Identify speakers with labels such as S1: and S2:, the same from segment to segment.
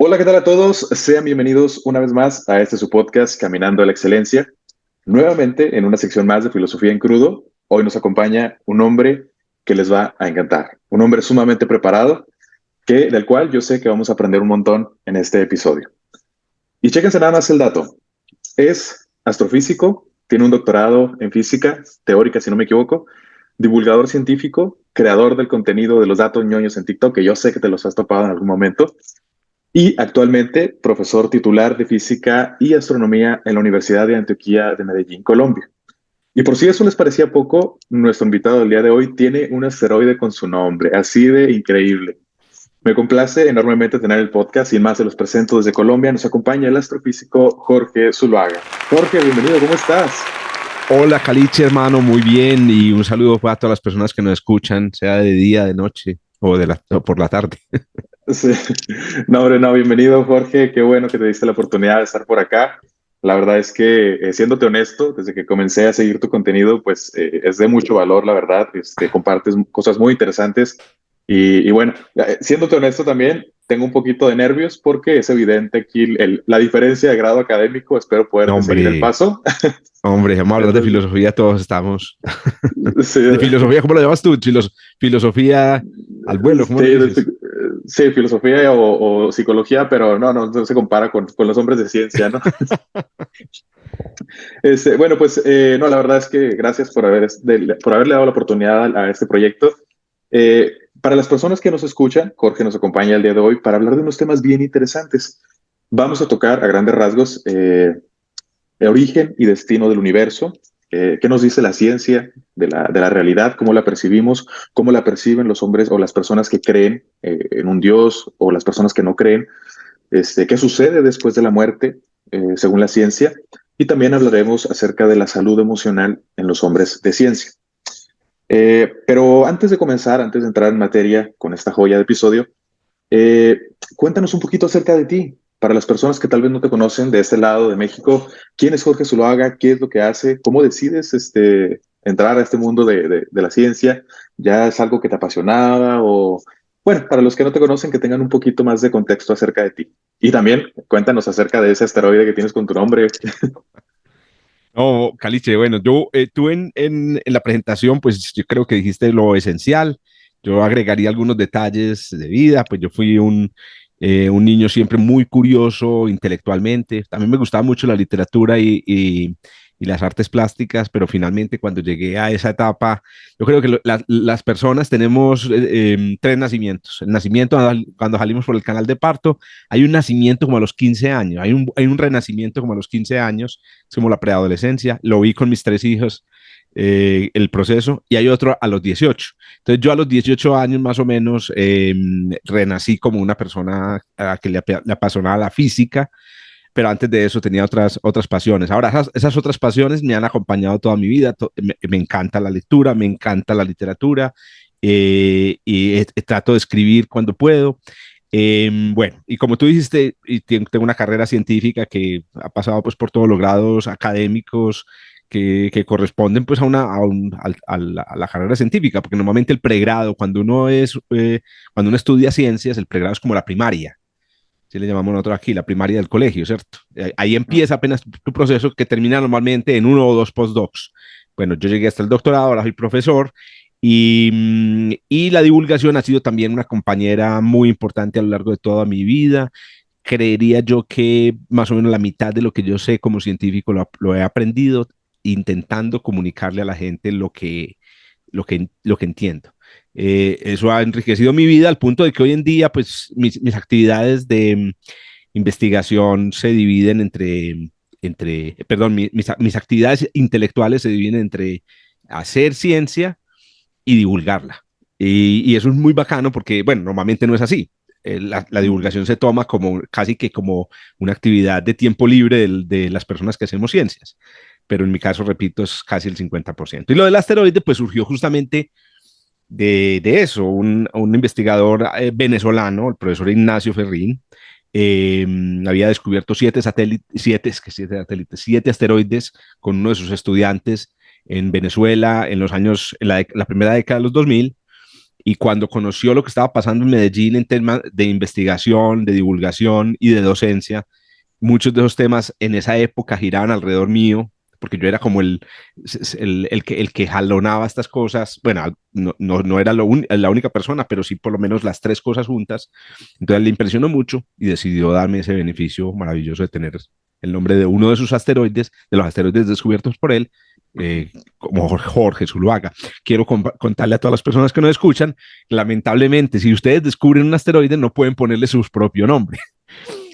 S1: Hola, ¿qué tal a todos? Sean bienvenidos una vez más a este su podcast Caminando a la Excelencia. Nuevamente en una sección más de Filosofía en Crudo. Hoy nos acompaña un hombre que les va a encantar. Un hombre sumamente preparado, del cual yo sé que vamos a aprender un montón en este episodio. Y chéquense nada más el dato. Es astrofísico, tiene un doctorado en física teórica, si no me equivoco, divulgador científico, creador del contenido de los datos ñoños en TikTok, que yo sé que te los has topado en algún momento, y actualmente profesor titular de física y astronomía en la Universidad de Antioquia de Medellín, Colombia. Y por si eso les parecía poco, nuestro invitado del día de hoy tiene un asteroide con su nombre, así de increíble. Me complace enormemente tener el podcast. Sin más, se los presento desde Colombia. Nos acompaña el astrofísico Jorge Zuluaga. Jorge, bienvenido, ¿cómo estás?
S2: Hola, Caliche, hermano, muy bien. Y un saludo para todas las personas que nos escuchan, sea de día, de noche o por la tarde.
S1: Sí. No, hombre, no, bienvenido, Jorge. Qué bueno que te diste la oportunidad de estar por acá. La verdad es que, siéndote honesto, desde que comencé a seguir tu contenido, pues es de mucho valor, la verdad. Compartes cosas muy interesantes. Y bueno, siéndote honesto también, tengo un poquito de nervios porque es evidente aquí la diferencia de grado académico. Espero
S2: No,
S1: poderte seguir el
S2: hombre,
S1: paso.
S2: hombre, vamos a hablar de
S1: Entonces,
S2: filosofía, todos estamos.
S1: sí,
S2: De filosofía, ¿cómo lo llamas tú? Filosofía al vuelo, ¿cómo
S1: sí,
S2: le dices?
S1: sí, filosofía o psicología, pero no se compara con los hombres de ciencia, ¿no? Bueno, pues no, la verdad es que gracias por haberle dado la oportunidad a este proyecto. Para las personas que nos escuchan, Jorge nos acompaña el día de hoy para hablar de unos temas bien interesantes. Vamos a tocar a grandes rasgos el origen y destino del universo, qué nos dice la ciencia de la realidad, cómo la percibimos, cómo la perciben los hombres o las personas que creen en un Dios o las personas que no creen, qué sucede después de la muerte, según la ciencia, y también hablaremos acerca de la salud emocional en los hombres de ciencia. Pero antes de comenzar, antes de entrar en materia con esta joya de episodio, eh, cuéntanos un poquito acerca de ti. Para las personas que tal vez no te conocen de este lado de México, ¿quién es Jorge Zuluaga? ¿Qué es lo que hace? ¿Cómo decides entrar a este mundo de la ciencia? ¿Ya es algo que te apasionaba? O, bueno, para los que no te conocen, que tengan un poquito más de contexto acerca de ti. Y también cuéntanos acerca de ese asteroide que tienes con tu nombre.
S2: No, Caliche, bueno, tú en la presentación, pues yo creo que dijiste lo esencial. Yo agregaría algunos detalles de vida, pues yo fui un niño siempre muy curioso intelectualmente. También me gustaba mucho la literatura y las artes plásticas, pero finalmente cuando llegué a esa etapa, yo creo que las personas tenemos tres nacimientos. El nacimiento cuando salimos por el canal de parto, hay un nacimiento como a los 15 años, hay un renacimiento como a los 15 años, es como la preadolescencia. Lo vi con mis tres hijos, el proceso, y hay otro a los 18. Entonces yo a los 18 años más o menos renací como una persona a que le apasionaba la física, pero antes de eso tenía otras pasiones. Ahora, esas otras pasiones me han acompañado toda mi vida. Me encanta la lectura, me encanta la literatura, trato de escribir cuando puedo. Bueno, y como tú dijiste, y tengo una carrera científica que ha pasado pues por todos los grados académicos que corresponden pues a la carrera científica, porque normalmente el pregrado, cuando uno estudia ciencias, el pregrado es como la primaria, si le llamamos nosotros aquí, la primaria del colegio, ¿cierto? Ahí empieza apenas tu proceso que termina normalmente en uno o dos postdocs. Bueno, yo llegué hasta el doctorado, ahora soy profesor y la divulgación ha sido también una compañera muy importante a lo largo de toda mi vida. Creería yo que más o menos la mitad de lo que yo sé como científico lo he aprendido intentando comunicarle a la gente lo que entiendo. Eso ha enriquecido mi vida al punto de que hoy en día, pues, mis actividades de investigación se dividen perdón, mis actividades intelectuales se dividen entre hacer ciencia y divulgarla. Y eso es muy bacano porque, bueno, normalmente no es así. La divulgación se toma como casi que como una actividad de tiempo libre de las personas que hacemos ciencias. Pero en mi caso, repito, es casi el 50%. Y lo del asteroide, pues surgió justamente de eso, un investigador venezolano, el profesor Ignacio Ferrín, eh, había descubierto siete asteroides con uno de sus estudiantes en Venezuela en la primera década de los 2000 y cuando conoció lo que estaba pasando en Medellín en temas de investigación, de divulgación y de docencia, muchos de esos temas en esa época giraban alrededor mío, porque yo era como el que jalonaba estas cosas. Bueno, no era la única persona, pero sí por lo menos las tres cosas juntas. Entonces le impresionó mucho y decidió darme ese beneficio maravilloso de tener el nombre de uno de sus asteroides, de los asteroides descubiertos por él, como Jorge Zuluaga. Quiero contarle a todas las personas que nos escuchan, lamentablemente, si ustedes descubren un asteroide, no pueden ponerle su propio nombre.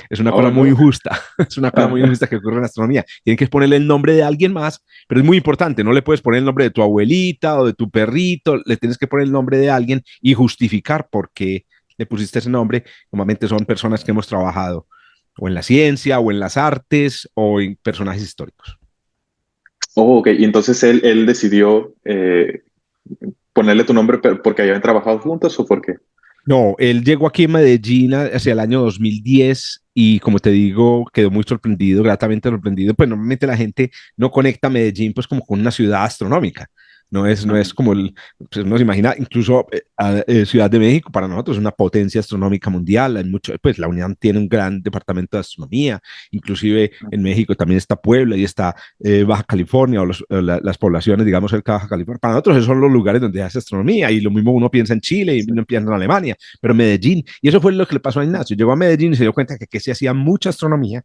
S2: Es una cosa
S1: Oh,
S2: muy
S1: no.
S2: injusta, es una cosa muy injusta que ocurre en astronomía. Tienen que ponerle el nombre de alguien más, pero es muy importante, no le puedes poner el nombre de tu abuelita o de tu perrito, le tienes que poner el nombre de alguien y justificar por qué le pusiste ese nombre. Normalmente son personas que hemos trabajado o en la ciencia o en las artes o en personajes históricos.
S1: Oh, ok. Y entonces él decidió ponerle tu nombre porque habían trabajado juntos o por qué.
S2: No, él llegó aquí en Medellín hacia el año 2010 y como te digo, quedó muy sorprendido, gratamente sorprendido. Pues normalmente la gente no conecta Medellín pues como con una ciudad astronómica. No es
S1: Ujú.
S2: como pues uno se imagina, incluso Ciudad de México para nosotros es una potencia astronómica mundial. Hay mucho, pues la UNAM tiene un gran departamento de astronomía, inclusive en México también está Puebla y está Baja California o las poblaciones, digamos, cerca de Baja California. Para nosotros esos son los lugares donde hace astronomía y lo mismo uno piensa en Chile y uno piensa en Alemania, pero Medellín, y eso fue lo que le pasó a Ignacio, llegó a Medellín y se dio cuenta que se hacía mucha astronomía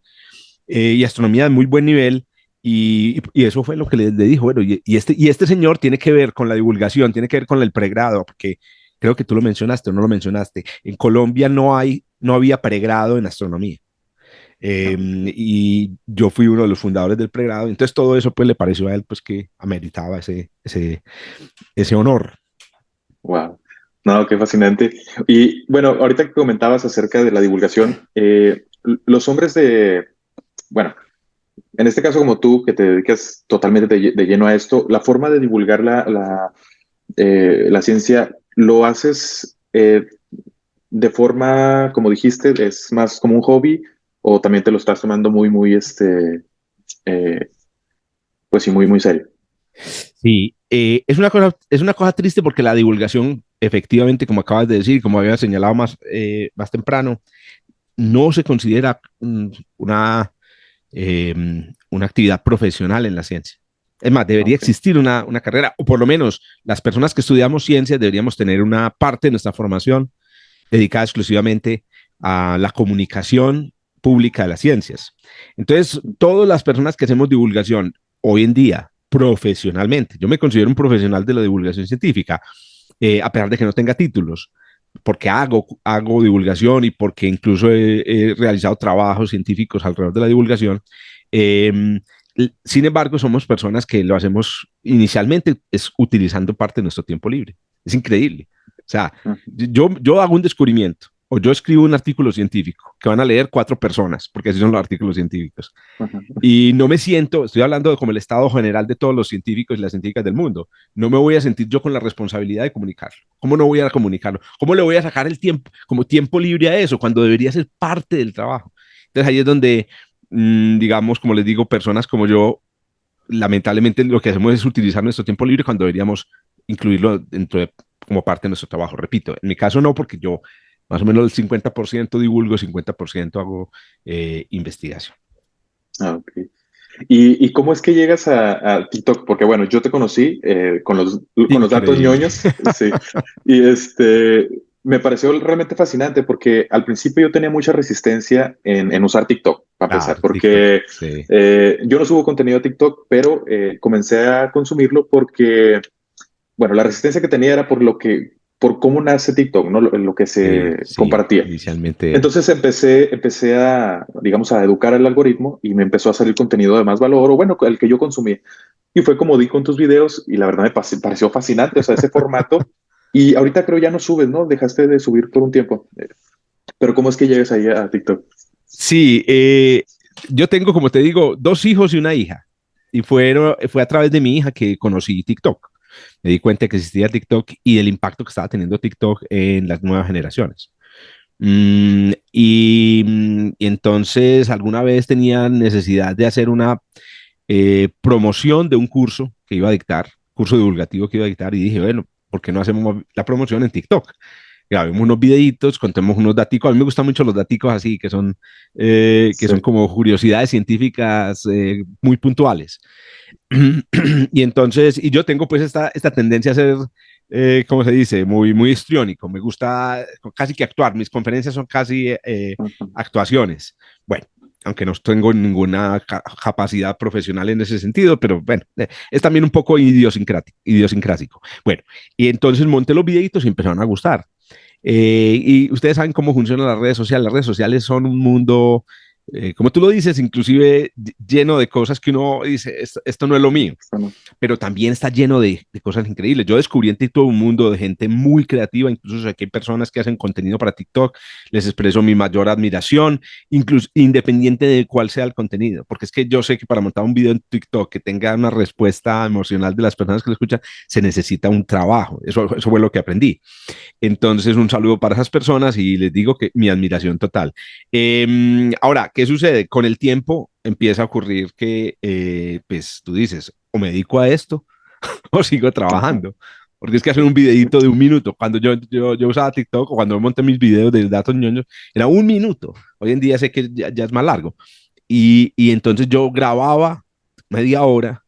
S2: y astronomía de muy buen nivel. Y eso fue lo que le dijo, bueno, y este señor tiene que ver con la divulgación, tiene que ver con el pregrado, porque creo que tú lo mencionaste o no lo mencionaste. En Colombia no había pregrado en astronomía. Y yo fui uno de los fundadores del pregrado, entonces todo eso pues le pareció a él pues que ameritaba ese honor.
S1: Wow. No, qué fascinante. Y bueno, ahorita que comentabas acerca de la divulgación, los hombres bueno, en este caso como tú, que te dedicas totalmente de lleno a esto, la forma de divulgar la ciencia, ¿lo haces de forma, como dijiste, es más como un hobby o también te lo estás tomando muy, eh, pues sí, muy serio?
S2: Sí, es una cosa triste porque la divulgación, efectivamente, como acabas de decir, como había señalado más temprano, no se considera eh, una actividad profesional en la ciencia. Es más, debería
S1: Ok.
S2: existir una carrera, o por lo menos las personas que estudiamos ciencias deberíamos tener una parte de nuestra formación dedicada exclusivamente a la comunicación pública de las ciencias. Entonces, todas las personas que hacemos divulgación hoy en día profesionalmente, yo me considero un profesional de la divulgación científica, a pesar de que no tenga títulos, porque hago divulgación y porque incluso he realizado trabajos científicos alrededor de la divulgación. Eh, Sin embargo, somos personas que lo hacemos inicialmente es utilizando parte de nuestro tiempo libre. Es increíble. O sea,
S1: Ujú.
S2: yo hago un descubrimiento o yo escribo un artículo científico que van a leer 4 personas, porque así son los artículos científicos.
S1: Ujú.
S2: Y no me siento, estoy hablando de como el estado general de todos los científicos y las científicas del mundo, no me voy a sentir yo con la responsabilidad de comunicarlo. ¿Cómo no voy a comunicarlo? ¿Cómo le voy a sacar el tiempo, como tiempo libre a eso, cuando debería ser parte del trabajo? Entonces ahí es donde, digamos, como les digo, personas como yo, lamentablemente lo que hacemos es utilizar nuestro tiempo libre cuando deberíamos incluirlo como parte de nuestro trabajo. Repito, en mi caso no, porque yo más o menos el 50% divulgo, 50% hago investigación.
S1: Ah, ok. ¿Y cómo es que llegas a TikTok? Porque bueno, yo te conocí con los datos
S2: Increíble.
S1: ñoños, sí, y me pareció realmente fascinante porque al principio yo tenía mucha resistencia en usar TikTok, para empezar,
S2: Claro, TikTok,
S1: porque
S2: sí,
S1: yo no subo contenido a TikTok, pero comencé a consumirlo porque bueno, la resistencia que tenía era por cómo nace TikTok, ¿no? Lo que
S2: sí,
S1: se
S2: sí,
S1: compartía.
S2: inicialmente.
S1: Entonces empecé a, digamos, a educar al algoritmo y me empezó a salir contenido de más valor, o bueno, el que yo consumía. Y fue como di con tus videos y la verdad pareció fascinante, o sea, ese formato. Y ahorita creo ya no subes, ¿no? Dejaste de subir por un tiempo. Pero ¿cómo es que llegas ahí a TikTok?
S2: Sí, yo tengo, como te digo, 2 hijos y una hija. Y fue a través de mi hija que conocí TikTok. Me di cuenta que existía TikTok y del impacto que estaba teniendo TikTok en las nuevas generaciones. Y entonces alguna vez tenía necesidad de hacer una promoción de un curso que iba a dictar, curso divulgativo que iba a dictar, y dije, bueno, ¿por qué no hacemos la promoción en TikTok? Grabemos unos videitos, contemos unos daticos. A mí me gustan mucho los daticos así, que
S1: Sí.
S2: son como curiosidades científicas muy puntuales. Y entonces, y yo tengo pues esta tendencia a ser, ¿cómo se dice? Muy histriónico. Me gusta casi que actuar. Mis conferencias son casi
S1: Ujú.
S2: actuaciones. Bueno, aunque no tengo ninguna capacidad profesional en ese sentido, pero bueno, es también un poco idiosincrásico. Bueno, y entonces monté los videitos y empezaron a gustar. Y ustedes saben cómo funcionan las redes sociales. Las redes sociales son un mundo, como tú lo dices, inclusive lleno de cosas que uno dice, esto no es lo mío,
S1: Bueno,
S2: pero también está lleno de cosas increíbles. Yo descubrí en TikTok un mundo de gente muy creativa, incluso sé que hay personas que hacen contenido para TikTok, les expreso mi mayor admiración, incluso independiente de cuál sea el contenido, porque es que yo sé que para montar un video en TikTok que tenga una respuesta emocional de las personas que lo escuchan, se necesita un trabajo. Eso fue lo que aprendí. Entonces, un saludo para esas personas y les digo que mi admiración total. Ahora, ¿qué sucede? Con el tiempo empieza a ocurrir que, pues tú dices, o me dedico a esto o sigo
S1: ajá,
S2: trabajando. Porque es que hacer un videito de un minuto, cuando yo usaba TikTok o cuando monté mis videos de datos ñoños, era un minuto. Hoy en día sé que ya es más largo. Y entonces yo grababa media hora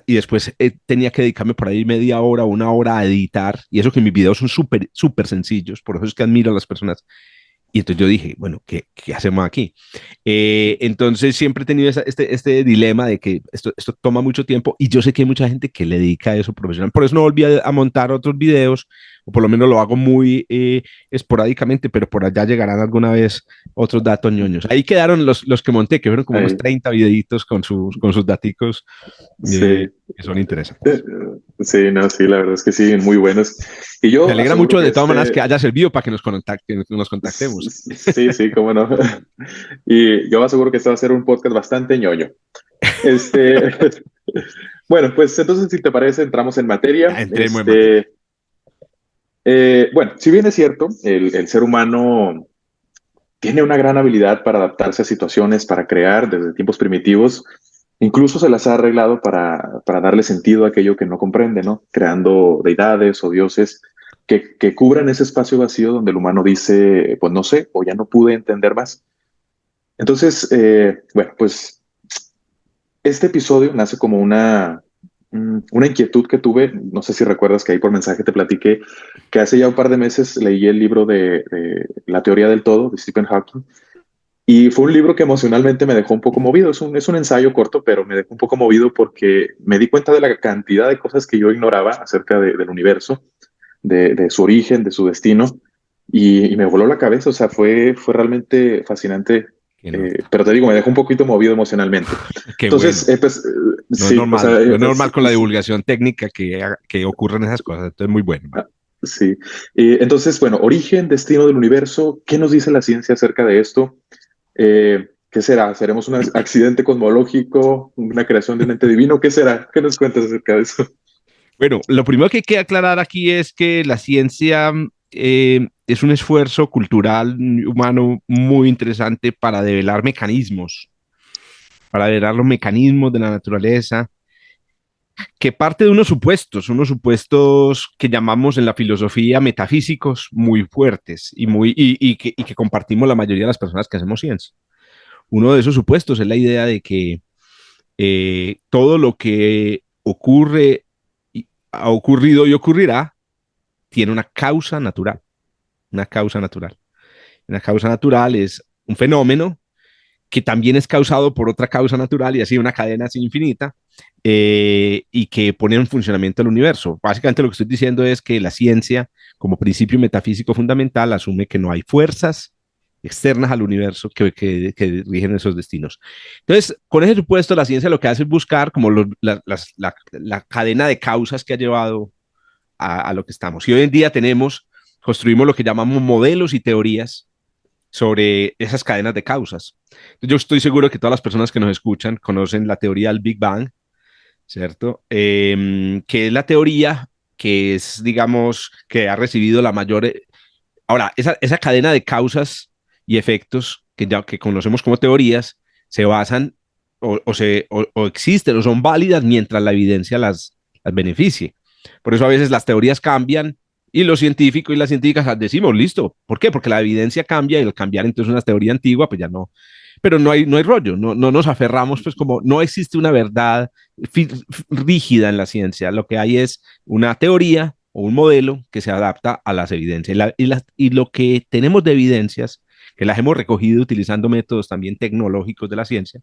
S2: y después tenía que dedicarme por ahí media hora o una hora a editar, y eso que mis videos son súper sencillos, por eso es que admiro a las personas. Y entonces yo dije, bueno, ¿qué hacemos aquí? Entonces siempre he tenido este dilema de que esto toma mucho tiempo y yo sé que hay mucha gente que le dedica a eso profesional. Por eso no volví a montar otros videos, o por lo menos lo hago muy esporádicamente, pero por allá llegarán alguna vez otros datos ñoños. Ahí quedaron los que monté, que fueron como unos
S1: ahí,
S2: 30 videitos con sus daticos
S1: sí.
S2: que son
S1: Eh,
S2: interesantes.
S1: Sí, no, sí, la verdad es que sí, muy buenos. Y
S2: Me
S1: yo
S2: alegra
S1: aseguro
S2: mucho
S1: que
S2: de todas maneras que haya servido para que nos contactemos.
S1: sí, sí, cómo no. Y yo aseguro que este va a ser un podcast bastante ñoño. Este, bueno, pues entonces, si te parece, entramos en materia.
S2: Ya entremos en materia.
S1: Bueno, si bien es cierto, el ser humano tiene una gran habilidad para adaptarse a situaciones, para crear desde tiempos primitivos. Incluso se las ha arreglado para darle sentido a aquello que no comprende, ¿no? Creando deidades o dioses que cubran ese espacio vacío donde el humano dice, pues no sé, o ya no pude entender más. Entonces, bueno, pues este episodio nace como una inquietud que tuve. No sé si recuerdas que ahí por mensaje te platiqué que hace ya un par de meses leí el libro de La teoría del todo de Stephen Hawking. Y fue un libro que emocionalmente me dejó un poco movido. Es un ensayo corto, pero me dejó un poco movido porque me di cuenta de la cantidad de cosas que yo ignoraba acerca del universo, de su origen, de su destino, y me voló la cabeza. O sea, fue realmente fascinante,
S2: Qué nota.
S1: pero te digo, me dejó un poquito movido emocionalmente.
S2: Qué
S1: Entonces,
S2: bueno.
S1: pues,
S2: No es
S1: sí, o
S2: normal.
S1: sea,
S2: No es normal con la divulgación técnica que ocurren esas cosas. Entonces, muy bueno. Va.
S1: sí. Entonces, bueno, origen, destino del universo, ¿qué nos dice la ciencia acerca de esto? ¿Qué será? ¿Seremos un accidente cosmológico, una creación de un ente divino? ¿Qué será? ¿Qué nos cuentas acerca de eso?
S2: Bueno, lo primero que hay que aclarar aquí es que la ciencia es un esfuerzo cultural humano muy interesante para develar los mecanismos de la naturaleza, que parte de unos supuestos que llamamos en la filosofía metafísicos muy fuertes y que compartimos la mayoría de las personas que hacemos ciencia. Uno de esos supuestos es la idea de que todo lo que ha ocurrido y ocurrirá tiene una causa natural. Una causa natural. Una causa natural es un fenómeno que también es causado por otra causa natural y así una cadena así infinita y que pone en funcionamiento el universo. Básicamente lo que estoy diciendo es que la ciencia, como principio metafísico fundamental, asume que no hay fuerzas externas al universo que rigen esos destinos. Entonces, con ese supuesto, la ciencia lo que hace es buscar como la cadena de causas que ha llevado a lo que estamos. Y hoy en día construimos lo que llamamos modelos y teorías sobre esas cadenas de causas. Entonces, yo estoy seguro que todas las personas que nos escuchan conocen la teoría del Big Bang, ¿cierto? Que es la teoría que es, digamos, que ha recibido la mayor... Ahora, esa cadena de causas y efectos que conocemos como teorías se basan o existen o son válidas mientras la evidencia las beneficie. Por eso a veces las teorías cambian y los científicos y las científicas decimos, listo. ¿Por qué? Porque la evidencia cambia y al cambiar entonces una teoría antigua, pues ya no. Pero no hay rollo, no nos aferramos, pues como no existe una verdad rígida en la ciencia. Lo que hay es una teoría o un modelo que se adapta a las evidencias. Y lo que tenemos de evidencias, que las hemos recogido utilizando métodos también tecnológicos de la ciencia,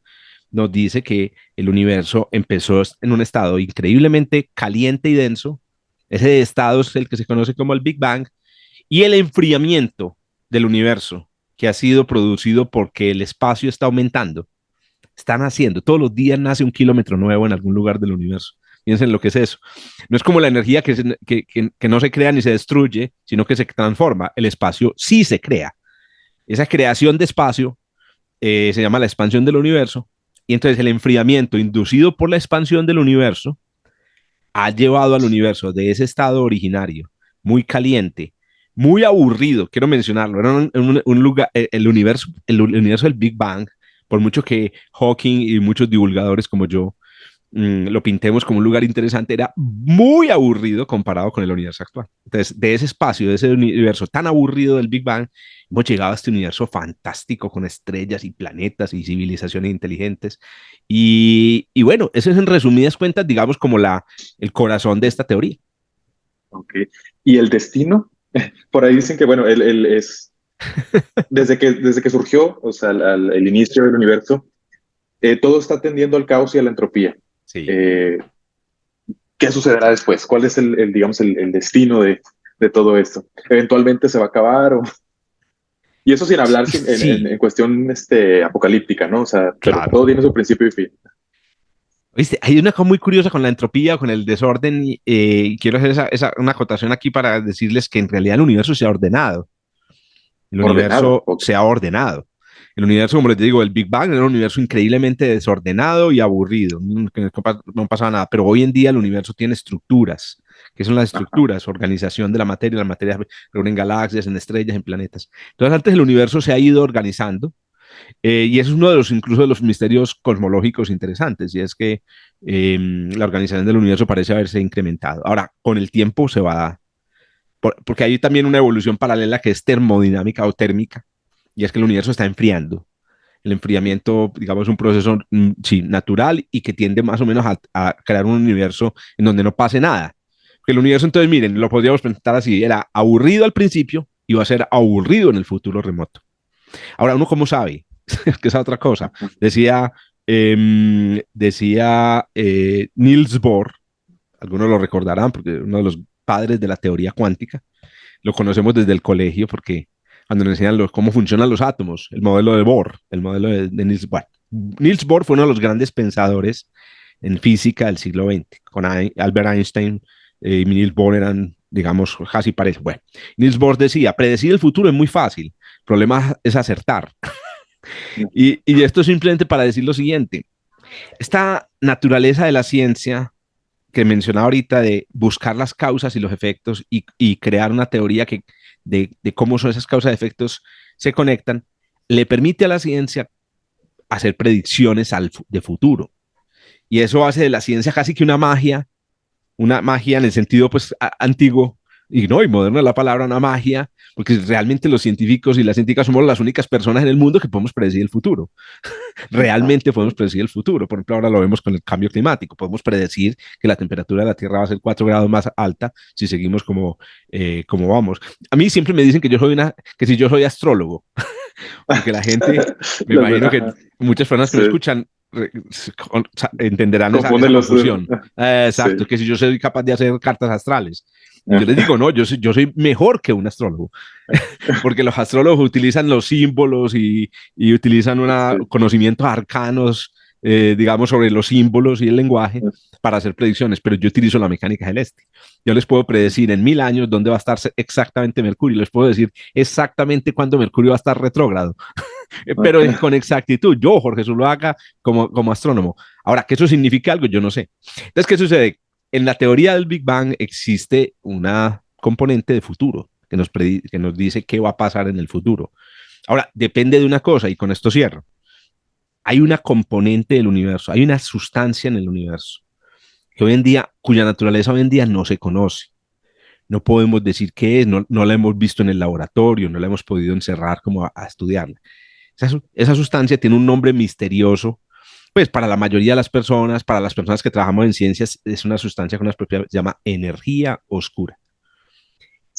S2: nos dice que el universo empezó en un estado increíblemente caliente y denso. Ese estado es el que se conoce como el Big Bang, y el enfriamiento del universo, que ha sido producido porque el espacio está aumentando. Están haciendo, todos los días nace un kilómetro nuevo en algún lugar del universo. Piensen lo que es eso. No es como la energía que no se crea ni se destruye, sino que se transforma. El espacio sí se crea. Esa creación de espacio se llama la expansión del universo. Y entonces el enfriamiento inducido por la expansión del universo ha llevado al universo de ese estado originario, muy caliente, muy aburrido, quiero mencionarlo, era un lugar, el universo del Big Bang, por mucho que Hawking y muchos divulgadores como yo lo pintemos como un lugar interesante, era muy aburrido comparado con el universo actual. Entonces, de ese espacio, de ese universo tan aburrido del Big Bang, hemos llegado a este universo fantástico con estrellas y planetas y civilizaciones inteligentes. Y bueno, eso es en resumidas cuentas, digamos, como el corazón de esta teoría.
S1: Ok. ¿Y el destino? Por ahí dicen que, bueno, él es, desde que surgió, o sea, el inicio del universo, todo está tendiendo al caos y a la entropía.
S2: Sí.
S1: Eh, ¿Qué sucederá después? ¿Cuál es digamos, el destino de todo esto? ¿Eventualmente se va a acabar? Y eso sin hablar
S2: Sí,
S1: en cuestión apocalíptica, ¿no? O sea, pero
S2: claro.
S1: todo tiene su principio y fin.
S2: ¿Viste? Hay una cosa muy curiosa con la entropía, con el desorden, y quiero hacer una acotación aquí para decirles que en realidad el universo se ha ordenado. El
S1: Ordenado.
S2: universo
S1: Ok.
S2: se ha ordenado. El universo, como les digo, el Big Bang era un universo increíblemente desordenado y aburrido, que no pasaba nada, pero hoy en día el universo tiene estructuras. ¿Qué son las
S1: Ajá.
S2: estructuras? Organización de la materia se reúne en galaxias, en estrellas, en planetas. Entonces antes el universo se ha ido organizando, y eso es uno de los, incluso de los misterios cosmológicos interesantes, y es que la organización del universo parece haberse incrementado. Ahora, con el tiempo se va, porque hay también una evolución paralela que es termodinámica o térmica, y es que el universo está enfriando. El enfriamiento, digamos, es un proceso sí, natural y que tiende más o menos a crear un universo en donde no pase nada. Porque el universo, entonces, miren, lo podríamos presentar así, era aburrido al principio y va a ser aburrido en el futuro remoto. Ahora, ¿uno cómo sabe? Que es otra cosa. Decía Niels Bohr, algunos lo recordarán porque uno de los padres de la teoría cuántica, lo conocemos desde el colegio porque cuando nos enseñan cómo funcionan los átomos, el modelo de Bohr, el modelo de Niels Bohr. Niels Bohr fue uno de los grandes pensadores en física del siglo XX. Con Albert Einstein y Niels Bohr eran, digamos, casi parecidos. Bueno, Niels Bohr decía, predecir el futuro es muy fácil, el problema es acertar. Y esto es simplemente para decir lo siguiente, esta naturaleza de la ciencia que mencionaba ahorita de buscar las causas y los efectos y crear una teoría de cómo son esas causas y efectos se conectan, le permite a la ciencia hacer predicciones de futuro. Y eso hace de la ciencia casi que una magia en el sentido pues antiguo y no, y moderno es la palabra, una magia, porque realmente los científicos y las científicas somos las únicas personas en el mundo que podemos predecir el futuro.
S1: Ajá.
S2: Realmente podemos predecir el futuro. Por ejemplo, ahora lo vemos con el cambio climático. Podemos predecir que la temperatura de la Tierra va a ser 4 grados más alta si seguimos como vamos. A mí siempre me dicen que si yo soy astrólogo, porque la gente, me imagino que
S1: Ajá.
S2: muchas personas que me
S1: Sí.
S2: escuchan entenderán esa
S1: Confunden los.
S2: confusión.
S1: Sí.
S2: Exacto, que si yo soy capaz de hacer cartas astrales. Y yo les
S1: Ajá.
S2: digo, no, yo soy mejor que un astrólogo, porque los astrólogos utilizan los símbolos y utilizan
S1: Sí.
S2: conocimientos arcanos, digamos, sobre los símbolos y el lenguaje para hacer predicciones, pero yo utilizo la mecánica celeste. Yo les puedo predecir en 1000 años dónde va a estar exactamente Mercurio, les puedo decir exactamente cuándo Mercurio va a estar retrógrado, pero con exactitud. Yo, Jorge Zuluaga, como astrónomo. Ahora, ¿que eso significa algo? Yo no sé. Entonces, ¿qué sucede? En la teoría del Big Bang existe una componente de futuro que nos dice qué va a pasar en el futuro. Ahora, depende de una cosa, y con esto cierro. Hay una componente del universo, hay una sustancia en el universo que hoy en día, cuya naturaleza hoy en día no se conoce. No podemos decir qué es, no la hemos visto en el laboratorio, no la hemos podido encerrar como a estudiarla. Esa sustancia tiene un nombre misterioso, pues para la mayoría de las personas, para las personas que trabajamos en ciencias, es una sustancia con unas propiedades, se llama energía oscura.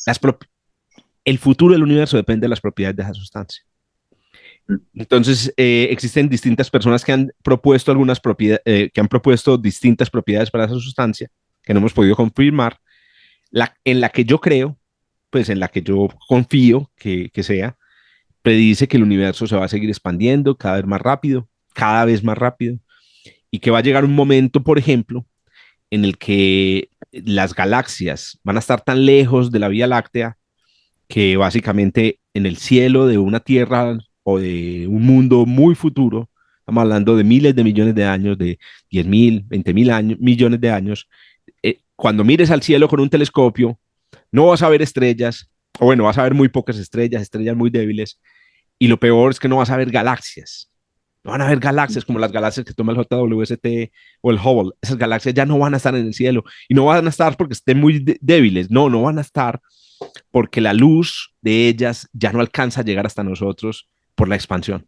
S2: Las el futuro del universo depende de las propiedades de esa sustancia. Entonces, existen distintas personas que han propuesto algunas propiedades, que han propuesto distintas propiedades para esa sustancia, que no hemos podido confirmar. En la que yo creo, pues en la que yo confío que sea, predice que el universo se va a seguir expandiendo cada vez más rápido, y que va a llegar un momento, por ejemplo, en el que las galaxias van a estar tan lejos de la Vía Láctea que básicamente en el cielo de una Tierra o de un mundo muy futuro, estamos hablando de miles de millones de años, de 10.000, 20.000 años, millones de años, cuando mires al cielo con un telescopio, no vas a ver estrellas, o bueno, vas a ver muy pocas estrellas, estrellas muy débiles, y lo peor es que no vas a ver galaxias. No van a haber galaxias como las galaxias que toma el JWST o el Hubble. Esas galaxias ya no van a estar en el cielo y no van a estar porque estén muy débiles. No, no van a estar porque la luz de ellas ya no alcanza a llegar hasta nosotros por la expansión.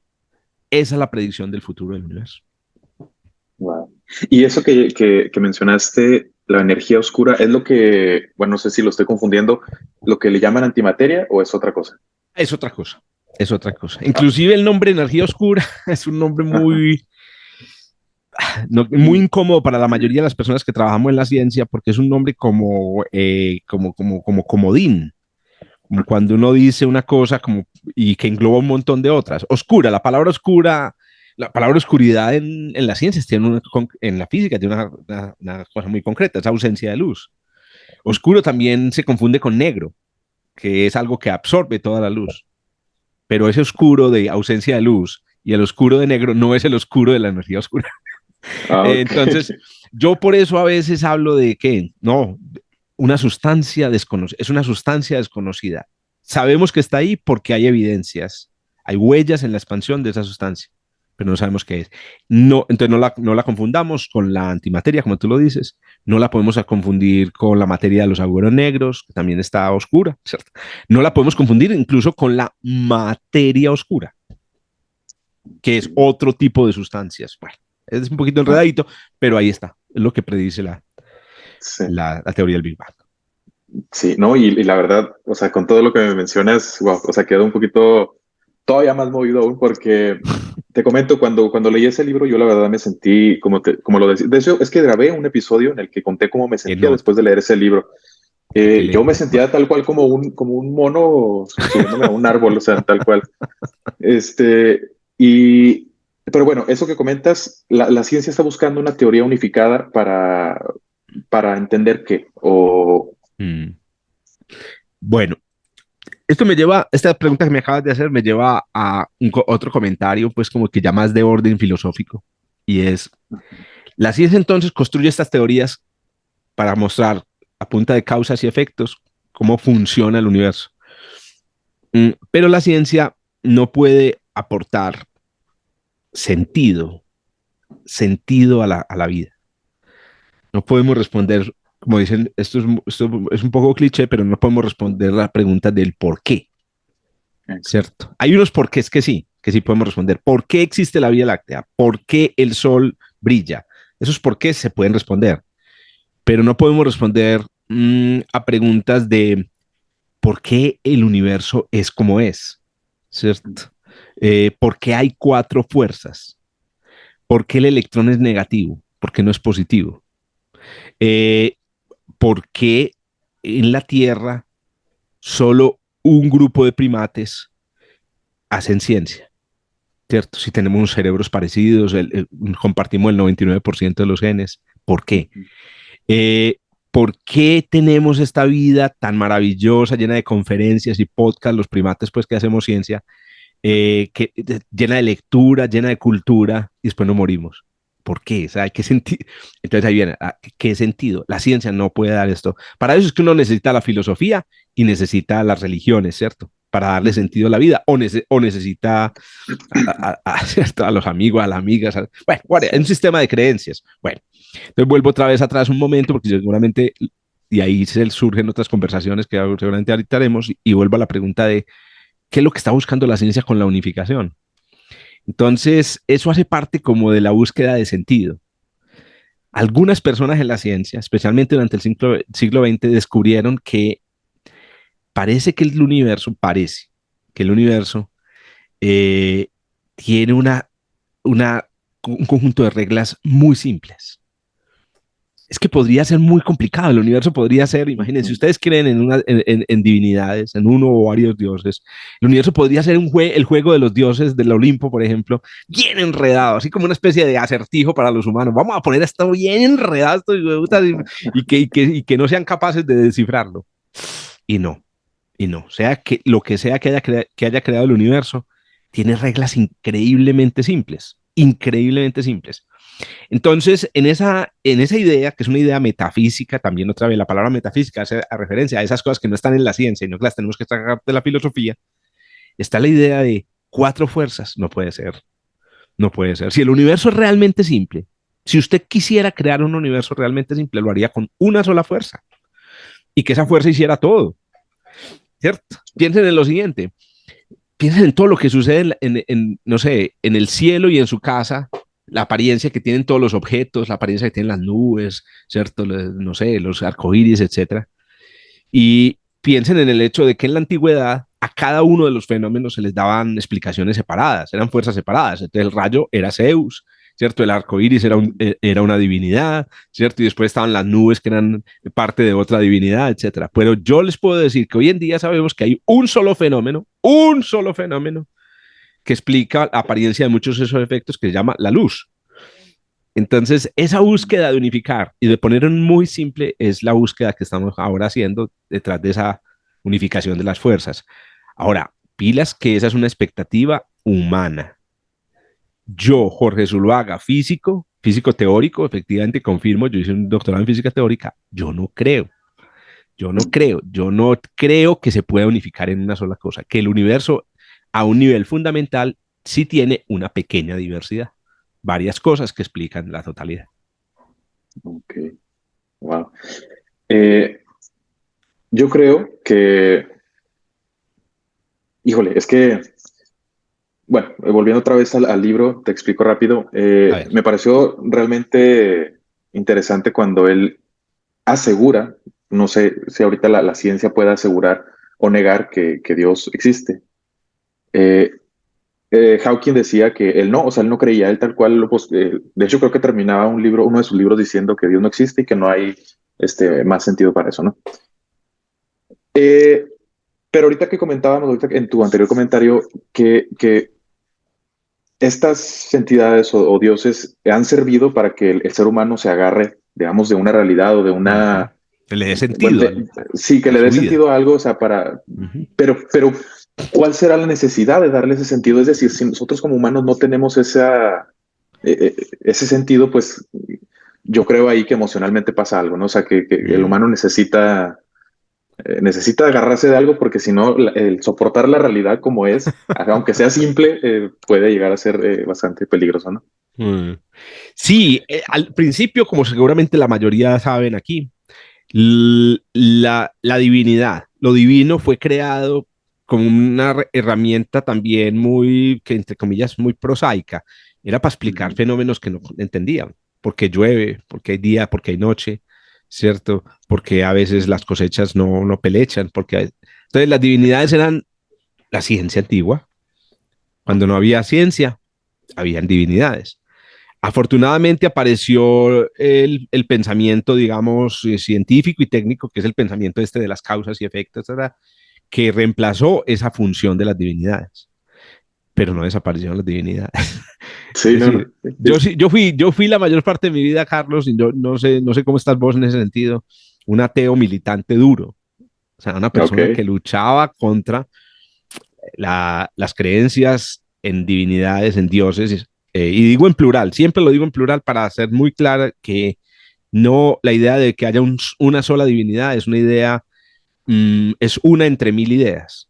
S2: Esa es la predicción del futuro del universo.
S1: Wow. Y eso que mencionaste, la energía oscura, es lo que, bueno, no sé si lo estoy confundiendo, lo que le llaman antimateria o es otra cosa.
S2: Es otra cosa, es otra cosa.
S1: Ah,
S2: Inclusive el nombre energía oscura es un nombre
S1: ajá.
S2: muy, no, muy incómodo para la mayoría de las personas que trabajamos en la ciencia porque es un nombre como comodín, como cuando uno dice una cosa como, y que engloba un montón de otras. Oscura, la palabra oscuridad en las ciencias tiene en la física tiene una cosa muy concreta, es ausencia de luz. Oscuro también se confunde con negro, que es algo que absorbe toda la luz, pero ese oscuro de ausencia de luz y el oscuro de negro no es el oscuro de la energía oscura.
S1: Ah, ok.
S2: Entonces, yo por eso a veces hablo de que no, una sustancia desconocida, es una sustancia desconocida. Sabemos que está ahí porque hay evidencias, hay huellas en la expansión de esa sustancia, pero no sabemos qué es. No, entonces no la confundamos con la antimateria, como tú lo dices, no la podemos confundir con la materia de los agujeros negros, que también está oscura, ¿cierto? No la podemos confundir incluso con la materia oscura, que es otro tipo de sustancias. Bueno, es un poquito
S1: Ah,
S2: enredadito, pero ahí está, es lo que predice
S1: sí,
S2: la teoría del Big Bang.
S1: sí, no, y la verdad, o sea, con todo lo que me mencionas, wow, o sea, quedo un poquito todavía más movido aún porque te comento, cuando leí ese libro, yo la verdad me sentí, como lo decía, de hecho, es que grabé un episodio en el que conté cómo me sentía
S2: No,
S1: después de leer ese libro. Yo me
S2: excelente.
S1: sentía tal cual como un mono subiéndome a un árbol, o sea, tal cual. Este, y, pero bueno, eso que comentas, la ciencia está buscando una teoría unificada para entender qué, o...
S2: Mm. Bueno, esta pregunta que me acabas de hacer me lleva a otro comentario, pues como que ya más de orden filosófico, y es, la ciencia entonces construye estas teorías para mostrar a punta de causas y efectos cómo funciona el universo. Pero la ciencia no puede aportar sentido, sentido a la vida. No podemos responder, como dicen, esto es un poco cliché, pero no podemos responder la pregunta del por qué, ¿cierto? Hay unos porqués que sí podemos responder. ¿Por qué existe la Vía Láctea? ¿Por qué el Sol brilla? Esos porqués se pueden responder, pero no podemos responder a preguntas de por qué el universo es como es, ¿cierto? ¿Por qué hay cuatro fuerzas? ¿Por qué el electrón es negativo? ¿Por qué no es positivo? Eh, ¿Por qué en la Tierra solo un grupo de primates hacen ciencia? ¿Cierto? Si tenemos cerebros parecidos, compartimos el 99% de los genes, ¿por qué? Eh, ¿Por qué tenemos esta vida tan maravillosa, llena de conferencias y podcasts, los primates, pues que hacemos ciencia, llena de lectura, llena de cultura, y después no morimos? ¿Por qué? O sea, ¿qué sentido? Entonces ahí viene, ¿qué sentido? La ciencia no puede dar esto. Para eso es que uno necesita la filosofía y necesita las religiones, ¿cierto? para darle sentido a la vida, o necesita ¿cierto? A los amigos, a las amigas, bueno, es un sistema de creencias. Bueno, entonces vuelvo otra vez atrás un momento, porque seguramente, y ahí surgen otras conversaciones que seguramente ahorita haremos, y vuelvo a la pregunta de qué es lo que está buscando la ciencia con la unificación. Entonces, eso hace parte como de la búsqueda de sentido. Algunas personas en la ciencia, especialmente durante el siglo XX, descubrieron que parece que el universo eh, tiene un conjunto de reglas muy simples. Es que podría ser muy complicado. El universo podría ser, imagínense, si ustedes creen en divinidades, en uno o varios dioses, el universo podría ser el juego de los dioses del Olimpo, por ejemplo, bien enredado, así como una especie de acertijo para los humanos. Vamos a poner esto bien enredado y que no sean capaces de descifrarlo. Y no, y no. Sea que lo que sea que haya creado el universo, tiene reglas increíblemente simples. Entonces, en esa idea, que es una idea metafísica, también otra vez la palabra metafísica hace a referencia a esas cosas que no están en la ciencia y no que las tenemos que sacar de la filosofía, está la idea de cuatro fuerzas. No puede ser, no puede ser. Si el universo es realmente simple, si usted quisiera crear un universo realmente simple, lo haría con una sola fuerza y que esa fuerza hiciera todo, ¿cierto? Piensen en lo siguiente, piensen en todo lo que sucede no sé, en el cielo y en su casa, la apariencia que tienen todos los objetos, la apariencia que tienen las nubes, ¿cierto? No sé, los arcoíris, etcétera. Y piensen en el hecho de que en la antigüedad a cada uno de los fenómenos se les daban explicaciones separadas, eran fuerzas separadas. Entonces el rayo era Zeus, ¿cierto? El arco iris era una divinidad, ¿cierto? Y después estaban las nubes que eran parte de otra divinidad, etcétera. Pero yo les puedo decir que hoy en día sabemos que hay un solo fenómeno que explica la apariencia de muchos de esos efectos que se llama la luz. Entonces, esa búsqueda de unificar y de poner en muy simple es la búsqueda que estamos ahora haciendo detrás de esa unificación de las fuerzas. Ahora, pilas que esa es una expectativa humana. Yo, Jorge Zuluaga, físico teórico, efectivamente confirmo, yo hice un doctorado en física teórica, yo no creo que se pueda unificar en una sola cosa, que el universo a un nivel fundamental sí tiene una pequeña diversidad, varias cosas que explican la totalidad.
S1: Ok, wow. Eh, yo creo que, híjole, es que, bueno, volviendo otra vez al libro, te explico rápido.
S2: A ver.
S1: Me pareció realmente interesante cuando él asegura, no sé si ahorita la ciencia puede asegurar o negar que Dios existe. Eh, Hawking decía que él no, o sea, él no creía, él tal cual, pues, de hecho creo que terminaba uno de sus libros diciendo que Dios no existe y que no hay más sentido para eso, ¿no? Eh, pero ahorita que comentábamos, ahorita en tu anterior comentario, que estas entidades o dioses han servido para que el ser humano se agarre, digamos, de una realidad o de
S2: Uh -huh.
S1: una,
S2: Que le dé
S1: bueno,
S2: sentido
S1: sí, que
S2: a
S1: le
S2: su
S1: dé
S2: vida.
S1: sentido a algo, o sea, para,
S2: Uh -huh.
S1: pero, ¿cuál será la necesidad de darle ese sentido? Es decir, si nosotros como humanos no tenemos ese sentido, pues yo creo ahí que emocionalmente pasa algo, ¿no? O sea, que el humano necesita agarrarse de algo porque si no, el soportar la realidad como es, aunque sea simple, puede llegar a ser bastante peligroso, ¿no?
S2: Sí, al principio, como seguramente la mayoría saben aquí, la divinidad, lo divino fue creado como una herramienta también muy, que entre comillas, muy prosaica. Era para explicar
S1: Ujú.
S2: fenómenos que no entendían. ¿Por qué llueve? ¿Por qué hay día? ¿Por qué hay noche? ¿Cierto? Porque a veces las cosechas no pelechan. Entonces las divinidades eran la ciencia antigua. Cuando no había ciencia, habían divinidades. Afortunadamente apareció el pensamiento, digamos, científico y técnico, que es el pensamiento de las causas y efectos, ¿verdad? Que reemplazó esa función de las divinidades, pero no desaparecieron las divinidades. Es
S1: Sí, no, no.
S2: decir, yo fui la mayor parte de mi vida, Carlos, y yo no sé cómo estás vos en ese sentido, un ateo militante duro, o sea, una
S1: Ok.
S2: persona que luchaba contra las creencias en divinidades, en dioses, y digo en plural, siempre lo digo en plural para hacer muy clara que no, la idea de que haya una sola divinidad es una idea, es una entre mil ideas.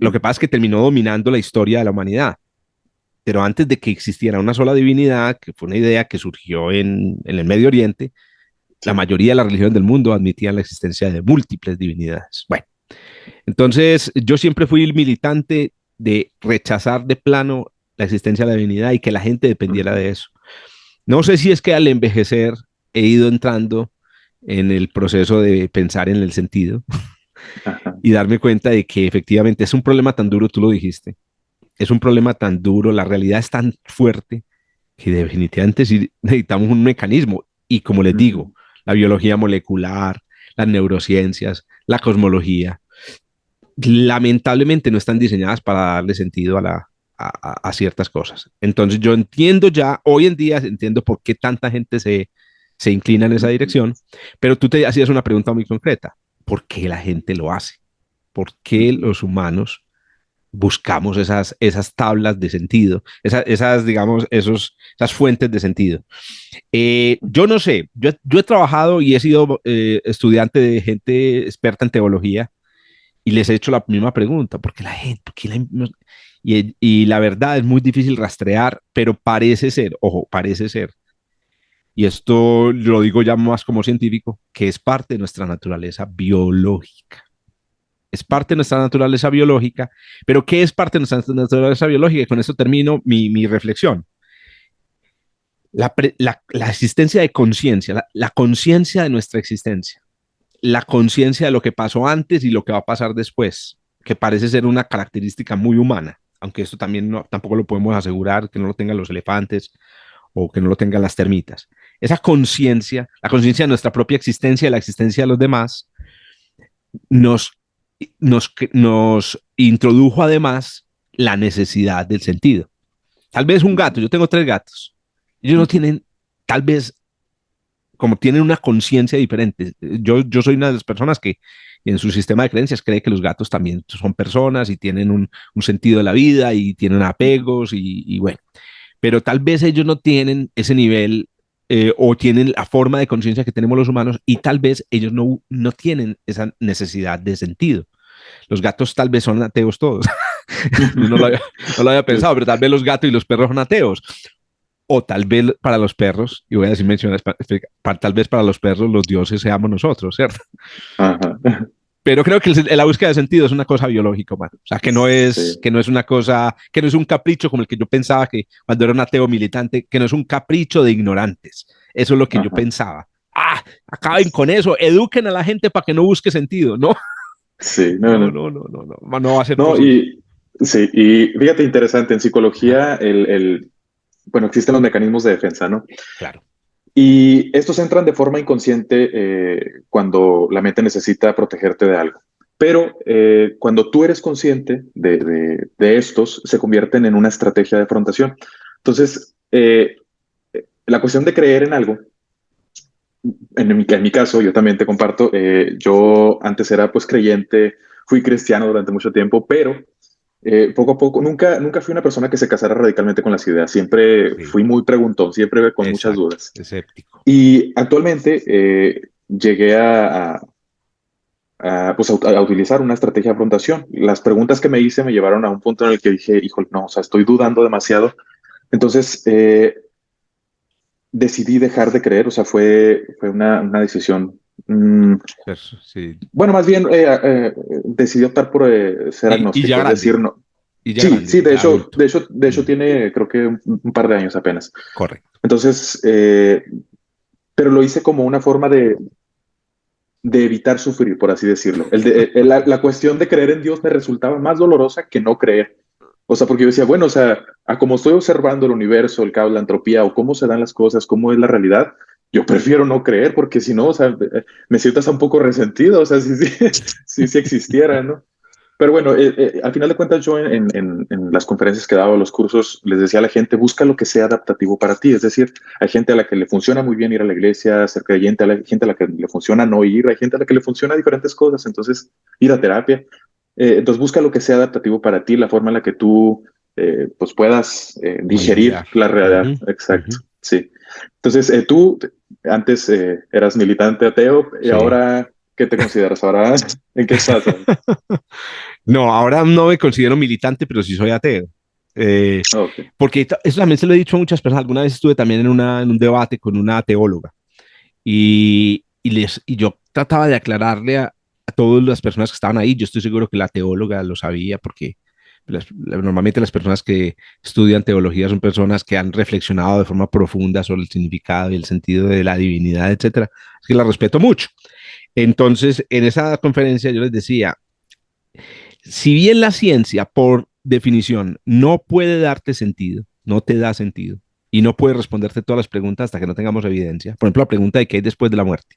S2: Lo que pasa es que terminó dominando la historia de la humanidad. Pero antes de que existiera una sola divinidad, que fue una idea que surgió en el Medio Oriente, la
S1: Sí.
S2: mayoría de las religiones del mundo admitían la existencia de múltiples divinidades. Bueno, entonces yo siempre fui el militante de rechazar de plano la existencia de la divinidad y que la gente dependiera
S1: Ujú.
S2: de eso. No sé si es que al envejecer he ido entrando en el proceso de pensar en el sentido
S1: Ajá.
S2: y darme cuenta de que efectivamente es un problema tan duro, tú lo dijiste, es un problema tan duro, la realidad es tan fuerte que definitivamente sí necesitamos un mecanismo. Y como les
S1: Ujú.
S2: digo, la biología molecular, las neurociencias, la cosmología, lamentablemente no están diseñadas para darle sentido a ciertas cosas. Entonces yo entiendo ya, hoy en día entiendo por qué tanta gente se inclina en esa
S1: Ujú.
S2: dirección, pero tú te hacías una pregunta muy concreta. ¿Por qué la gente lo hace? ¿Por qué
S1: Ujú.
S2: los humanos buscamos esas tablas de sentido, digamos, esas fuentes de sentido? Yo no sé, yo he trabajado y he sido estudiante de gente experta en teología y les he hecho la misma pregunta, ¿por qué la gente? ¿Por qué y la verdad es muy difícil rastrear, pero parece ser, ojo, parece ser, y esto lo digo ya más como científico, que es parte de nuestra naturaleza biológica. Es parte de nuestra naturaleza biológica, pero ¿qué es parte de nuestra naturaleza biológica? Y con esto termino mi reflexión. La existencia de conciencia, la conciencia de nuestra existencia, la conciencia de lo que pasó antes y lo que va a pasar después, que parece ser una característica muy humana, aunque esto también tampoco lo podemos asegurar que no lo tengan los elefantes o que no lo tengan las termitas. Esa conciencia, la conciencia de nuestra propia existencia y la existencia de los demás, nos, nos introdujo además la necesidad del sentido. Tal vez un gato,
S1: Ujú.
S2: yo tengo 3 gatos, ellos no
S1: Ujú.
S2: tienen, tal vez como tienen una conciencia diferente. Yo soy una de las personas que en su sistema de creencias cree que los gatos también son personas y tienen un sentido de la vida y tienen apegos y bueno, pero tal vez ellos no tienen ese nivel o tienen la forma de conciencia que tenemos los humanos y tal vez ellos no tienen esa necesidad de sentido. Los gatos tal vez son ateos todos. Yo no lo había
S1: Sí.
S2: pensado, pero tal vez los gatos y los perros son ateos. O tal vez para los perros, y voy a decir mencionar, tal vez para los perros los dioses seamos nosotros, ¿cierto?
S1: Ajá.
S2: Pero creo que la búsqueda de sentido es una cosa biológica, man. O sea,
S1: Sí.
S2: que no es una cosa, que no es un capricho como el que yo pensaba que cuando era un ateo militante, que no es un capricho de ignorantes. Eso es lo que yo
S1: Ajá.
S2: pensaba. Ah, acaben con eso, eduquen a la gente para que no busque sentido. No,
S1: Sí, no,
S2: no,
S1: no.
S2: no, no, no, no, no va a ser
S1: No,
S2: posible.
S1: y sí, y fíjate, interesante, en
S2: Ajá,
S1: psicología, bueno, existen los mecanismos de defensa, ¿no?
S2: claro.
S1: Y estos entran de forma inconsciente cuando la mente necesita protegerte de algo. Pero cuando tú eres consciente de estos, se convierten en una estrategia de afrontación. Entonces, la cuestión de creer en algo, en mi caso, yo también te comparto, yo antes era pues creyente, fui cristiano durante mucho tiempo, pero poco a poco, nunca fui una persona que se casara radicalmente con las ideas, siempre
S2: Sí,
S1: fui muy preguntón, siempre con muchas
S2: exacto,
S1: dudas.
S2: escéptico.
S1: Y actualmente llegué pues, a utilizar una estrategia de afrontación. Las preguntas que me hice me llevaron a un punto en el que dije, híjole, no, o sea, estoy dudando demasiado. Entonces decidí dejar de creer, o sea, fue una decisión.
S2: Sí.
S1: Bueno, más bien decidí optar por ser
S2: Y ya
S1: agnóstico, es decir,
S2: grande,
S1: no.
S2: y ya
S1: Sí,
S2: grande,
S1: sí, de
S2: ya
S1: hecho,
S2: adulto.
S1: de hecho, de hecho
S2: Mm,
S1: tiene creo que un par de años apenas.
S2: correcto.
S1: Entonces, pero lo hice como una forma de evitar sufrir, por así decirlo. La cuestión de creer en Dios me resultaba más dolorosa que no creer. O sea, porque yo decía, bueno, o sea, a como estoy observando el universo, el caos, la entropía, o cómo se dan las cosas, cómo es la realidad, yo prefiero no creer, porque si no, o sea, me siento hasta un poco resentido, o sea, si existiera, ¿no? Pero bueno, al final de cuentas yo en las conferencias que daba, los cursos, les decía a la gente, busca lo que sea adaptativo para ti. Es decir, hay gente a la que le funciona muy bien ir a la iglesia, ser creyente, hay gente a la que le funciona no ir, hay gente a la que le funciona diferentes cosas, entonces ir a terapia. Entonces busca lo que sea adaptativo para ti, la forma en la que tú pues puedas digerir
S2: Lidiar.
S1: la realidad.
S2: Ujú,
S1: Exacto,
S2: ujú.
S1: sí. Entonces tú antes eras militante ateo y
S2: Sí.
S1: ahora... ¿Qué te consideras ahora? ¿En qué estás?
S2: No, ahora no me considero militante, pero sí soy ateo. Eh,
S1: Ok,
S2: Porque eso también se lo he dicho a muchas personas. Alguna vez estuve también en un debate con una teóloga y yo trataba de aclararle a todas las personas que estaban ahí. Yo estoy seguro que la teóloga lo sabía porque normalmente las personas que estudian teología son personas que han reflexionado de forma profunda sobre el significado y el sentido de la divinidad, etcétera. Es que la respeto mucho. Entonces, en esa conferencia yo les decía, si bien la ciencia, por definición, no puede darte sentido, no te da sentido, y no puede responderte todas las preguntas hasta que no tengamos evidencia. Por ejemplo, la pregunta de qué hay después de la muerte.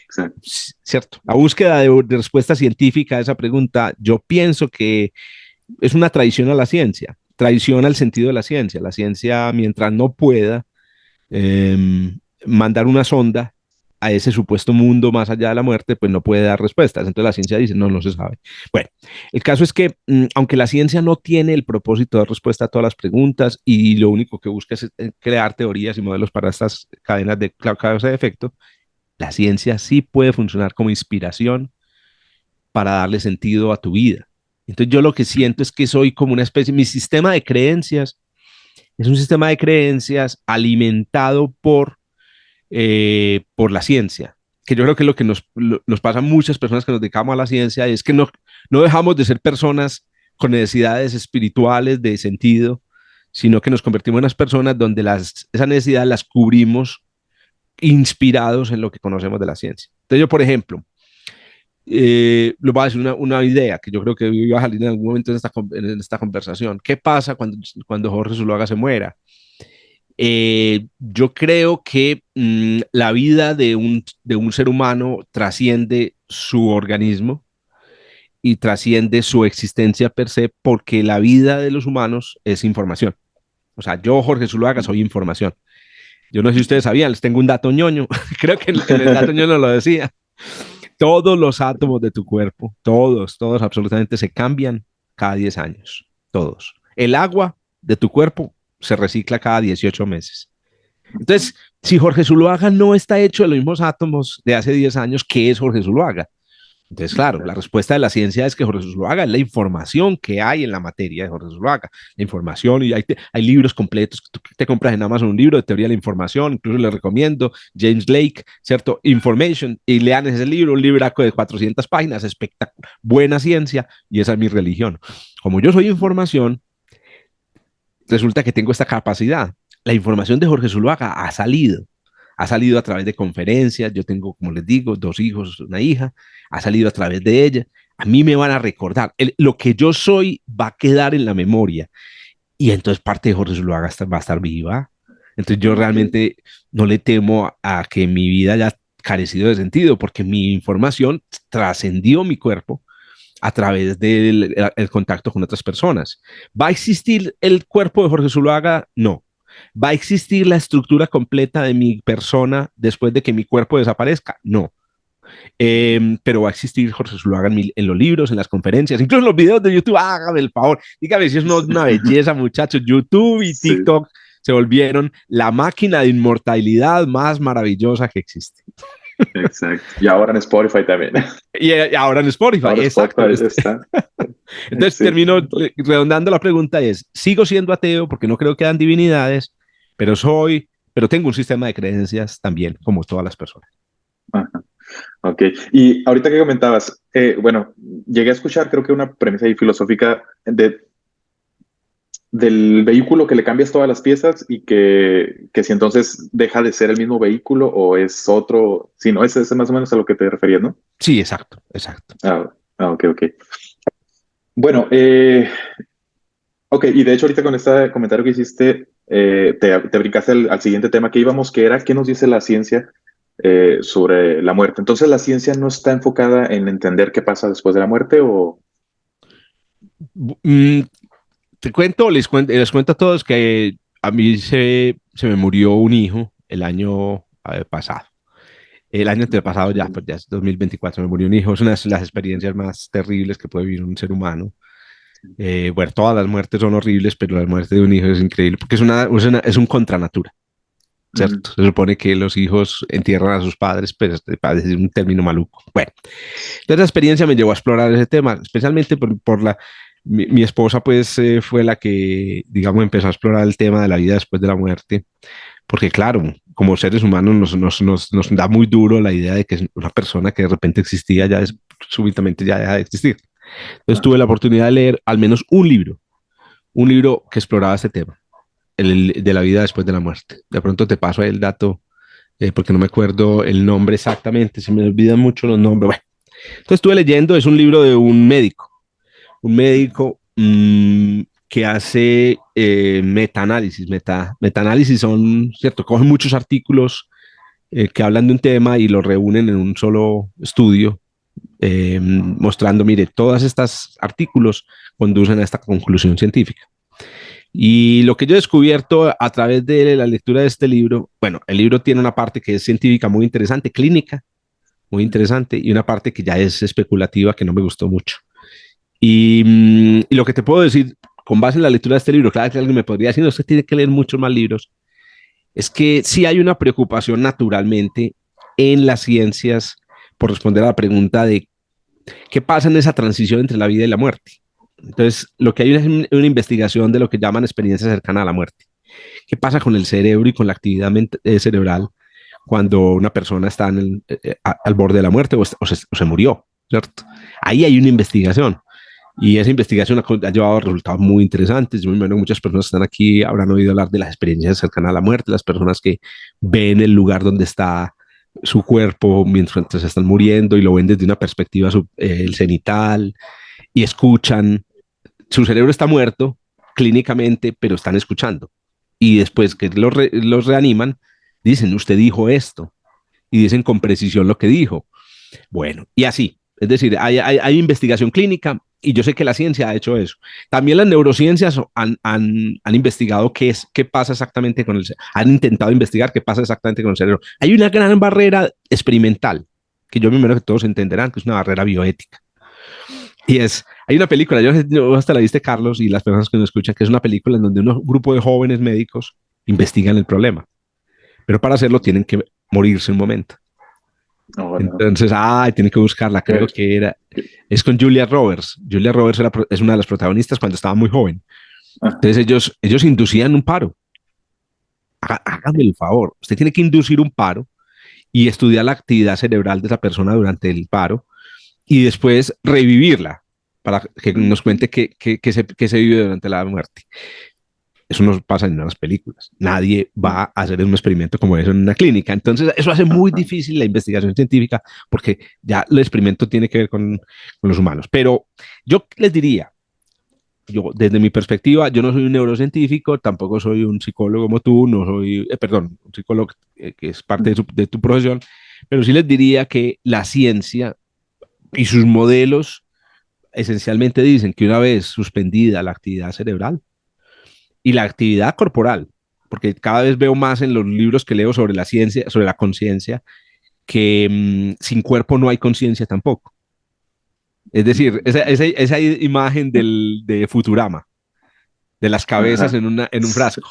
S1: exacto.
S2: Cierto. La búsqueda de respuesta científica a esa pregunta, yo pienso que es una traición a la ciencia, traición al sentido de la ciencia. La ciencia, mientras no pueda eh, mandar una sonda a ese supuesto mundo más allá de la muerte, pues no puede dar respuestas. Entonces la ciencia dice, no, no se sabe. Bueno, el caso es que, aunque la ciencia no tiene el propósito de dar respuesta a todas las preguntas y lo único que busca es crear teorías y modelos para estas cadenas de causa y efecto, la ciencia sí puede funcionar como inspiración para darle sentido a tu vida. Entonces yo lo que siento es que soy como una especie, mi sistema de creencias es un sistema de creencias alimentado por la ciencia, que yo creo que lo que nos pasa a muchas personas que nos dedicamos a la ciencia es que no dejamos de ser personas con necesidades espirituales de sentido, sino que nos convertimos en unas personas donde esas necesidades las cubrimos inspirados en lo que conocemos de la ciencia. Entonces yo, por ejemplo, les voy a decir una idea que yo creo que iba a salir en algún momento en esta conversación. ¿Qué pasa cuando Jorge Zuluaga se muera? Yo creo que la vida de un ser humano trasciende su organismo y trasciende su existencia per se, porque la vida de los humanos es información. O sea, yo, Jorge Zuluaga, soy información. Yo no sé si ustedes sabían, les tengo un dato ñoño. Creo que en el dato ñoño lo decía. Todos los átomos de tu cuerpo, todos absolutamente se cambian cada 10 años. Todos. El agua de tu cuerpo se recicla cada 18 meses. Entonces, si Jorge Zuluaga no está hecho de los mismos átomos de hace 10 años, ¿qué es Jorge Zuluaga? Entonces, claro, la respuesta de la ciencia es que Jorge Zuluaga es la información que hay en la materia de Jorge Zuluaga. La información, y hay libros completos. Tú te compras en Amazon un libro de teoría de la información, incluso le recomiendo James Lake, ¿cierto? Information, y lean ese libro, un libraco de 400 páginas, espectacular, buena ciencia, y esa es mi religión. Como yo soy información, resulta que tengo esta capacidad. La información de Jorge Zuluaga ha salido a través de conferencias, yo tengo, como les digo, dos hijos, una hija, ha salido a través de ella, a mí me van a recordar, lo que yo soy va a quedar en la memoria y entonces parte de Jorge Zuluaga va a estar viva. Entonces yo
S1: Ok.
S2: realmente no le temo a que mi vida haya carecido de sentido porque mi información trascendió mi cuerpo a través del el contacto con otras personas. ¿Va a existir el cuerpo de Jorge Zuluaga? No. ¿Va a existir la estructura completa de mi persona después de que mi cuerpo desaparezca? No. Pero va a existir Jorge Zuluaga en los libros, en las conferencias, incluso en los videos de YouTube. Hágame el favor. Dígame si es una belleza, muchachos. YouTube y
S1: Sí,
S2: TikTok se volvieron la máquina de inmortalidad más maravillosa que existe.
S1: exacto. Y ahora en Spotify también.
S2: Y ahora en Spotify,
S1: Ahora
S2: exacto.
S1: Spotify está.
S2: Entonces
S1: Sí,
S2: termino redondando la pregunta es, sigo siendo ateo porque no creo que dan divinidades, pero tengo un sistema de creencias también, como todas las personas.
S1: ajá, ok. Y ahorita que comentabas, bueno, llegué a escuchar, creo que una premisa ahí filosófica del vehículo que le cambias todas las piezas y que si entonces deja de ser el mismo vehículo o es otro, si no, ese es más o menos a lo que te referías, ¿no?
S2: Sí, exacto, exacto.
S1: Ok, ok. Bueno, ok, y de hecho ahorita con este comentario que hiciste, te brincaste al siguiente tema que íbamos, que era qué nos dice la ciencia sobre la muerte. Entonces, ¿la ciencia no está enfocada en entender qué pasa después de la muerte o...?
S2: Mm, te cuento, les cuento a todos que a mí se me murió un hijo el año pasado. El año antepasado ya, pues ya es 2024, me murió un hijo. Es una de las experiencias más terribles que puede vivir un ser humano. Bueno, todas las muertes son horribles, pero la muerte de un hijo es increíble porque es un contranatura. ¿cierto? Se supone que los hijos entierran a sus padres, pero para decir un término maluco. Bueno, entonces la experiencia me llevó a explorar ese tema, especialmente por mi esposa, pues fue la que, digamos, empezó a explorar el tema de la vida después de la muerte, porque claro, como seres humanos nos da muy duro la idea de que una persona que de repente existía ya súbitamente ya deja de existir. Entonces tuve la oportunidad de leer al menos un libro que exploraba este tema, de la vida después de la muerte. De pronto te paso ahí el dato, porque no me acuerdo el nombre exactamente, se me olvidan mucho los nombres. Bueno, entonces estuve leyendo, es un libro de un médico que hace metaanálisis. Metaanálisis son, ¿cierto? Cogen muchos artículos que hablan de un tema y los reúnen en un solo estudio, mostrando, mire, todos estos artículos conducen a esta conclusión científica. Y lo que yo he descubierto a través de la lectura de este libro, bueno, el libro tiene una parte que es científica muy interesante, clínica, muy interesante, y una parte que ya es especulativa, que no me gustó mucho. Y lo que te puedo decir, con base en la lectura de este libro, claro que alguien me podría decir, no, usted tiene que leer muchos más libros, es que sí hay una preocupación naturalmente en las ciencias por responder a la pregunta de qué pasa en esa transición entre la vida y la muerte. Entonces, lo que hay es una investigación de lo que llaman experiencia cercana a la muerte. ¿Qué pasa con el cerebro y con la actividad cerebral cuando una persona está al borde de la muerte o se murió? ¿Cierto? Ahí hay una investigación. Y esa investigación ha llevado a resultados muy interesantes. Yo me imagino que muchas personas que están aquí habrán oído hablar de las experiencias cercanas a la muerte, las personas que ven el lugar donde está su cuerpo mientras se están muriendo y lo ven desde una perspectiva el cenital y escuchan. Su cerebro está muerto clínicamente, pero están escuchando. Y después que los reaniman, dicen, usted dijo esto. Y dicen con precisión lo que dijo. Bueno, y así. Es decir, hay investigación clínica y yo sé que la ciencia ha hecho eso. También las neurociencias han investigado qué pasa exactamente con el cerebro. Han intentado investigar qué pasa exactamente con el cerebro. Hay una gran barrera experimental, que yo me imagino que todos entenderán, que es una barrera bioética. Y hay una película, yo hasta la viste, Carlos, y las personas que nos escuchan, que es una película en donde un grupo de jóvenes médicos investigan el problema. Pero para hacerlo tienen que morirse un momento. Oh, no. Entonces, tienen que buscarla, creo que es con Julia Roberts. Julia Roberts es una de las protagonistas cuando estaba muy joven. Entonces ellos inducían un paro. Hágame el favor, usted tiene que inducir un paro y estudiar la actividad cerebral de esa persona durante el paro y después revivirla para que nos cuente qué se vive durante la muerte. Eso no pasa en las películas. Nadie va a hacer un experimento como eso en una clínica. Entonces, eso hace muy difícil la investigación científica porque ya el experimento tiene que ver con los humanos. Pero yo les diría, desde mi perspectiva, yo no soy un neurocientífico, tampoco soy un psicólogo como tú, no soy, perdón, un psicólogo que es parte de tu profesión, pero sí les diría que la ciencia y sus modelos esencialmente dicen que una vez suspendida la actividad cerebral y la actividad corporal, porque cada vez veo más en los libros que leo sobre la ciencia, sobre la conciencia, que sin cuerpo no hay conciencia tampoco. Es decir, esa imagen de Futurama, de las cabezas en un frasco.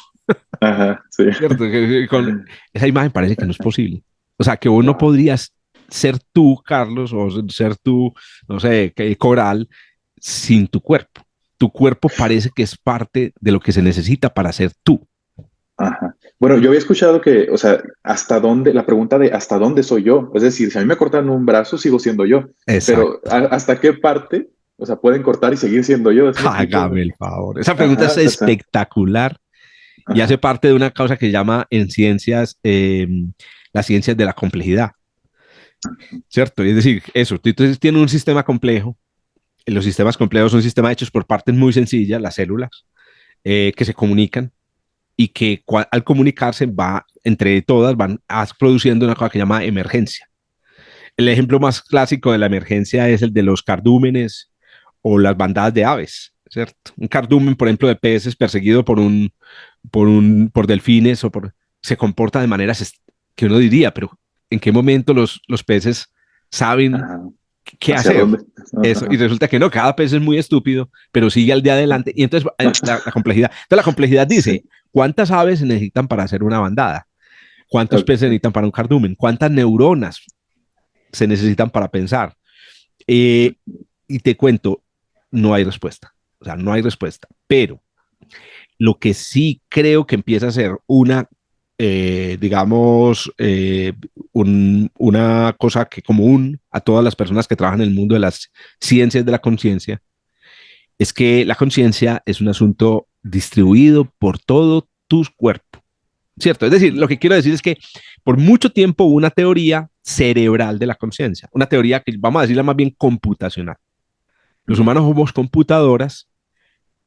S1: Ajá, sí.
S2: ¿Cierto? Con esa imagen parece que no es posible. O sea, que vos no podrías ser tú, Carlos, o ser tú, no sé, Coral, sin tu cuerpo. Tu cuerpo parece que es parte de lo que se necesita para ser tú.
S1: Ajá. Bueno, yo había escuchado que, o sea, la pregunta de hasta dónde soy yo. Es decir, si a mí me cortan un brazo, sigo siendo yo. Exacto. Pero ¿hasta qué parte? O sea, pueden cortar y seguir siendo yo.
S2: Hágame el favor. Esa pregunta es espectacular y hace parte de una causa que llama en ciencias, las ciencias de la complejidad. ¿Cierto? Es decir, eso, entonces tiene un sistema complejo. Los sistemas complejos son sistemas hechos por partes muy sencillas, las células, que se comunican y que al comunicarse entre todas van produciendo una cosa que se llama emergencia. El ejemplo más clásico de la emergencia es el de los cardúmenes o las bandadas de aves, ¿cierto? Un cardumen, por ejemplo, de peces perseguido por delfines se comporta de maneras que uno diría, pero ¿en qué momento los peces saben qué hacer? Eso, y resulta que no, cada pez es muy estúpido, pero sigue al día adelante. Y entonces la complejidad. Entonces la complejidad dice, ¿cuántas aves se necesitan para hacer una bandada? ¿Cuántos peces se
S1: Ok.
S2: necesitan para un cardumen? ¿Cuántas neuronas se necesitan para pensar? Eh, y te cuento, no hay respuesta. O sea, no hay respuesta. Pero lo que sí creo que empieza a ser una, digamos, una cosa que común a todas las personas que trabajan en el mundo de las ciencias de la conciencia, es que la conciencia es un asunto distribuido por todo tu cuerpo, ¿cierto? Es decir, lo que quiero decir es que por mucho tiempo hubo una teoría cerebral de la conciencia, una teoría que vamos a decirla más bien computacional. Los humanos somos computadoras,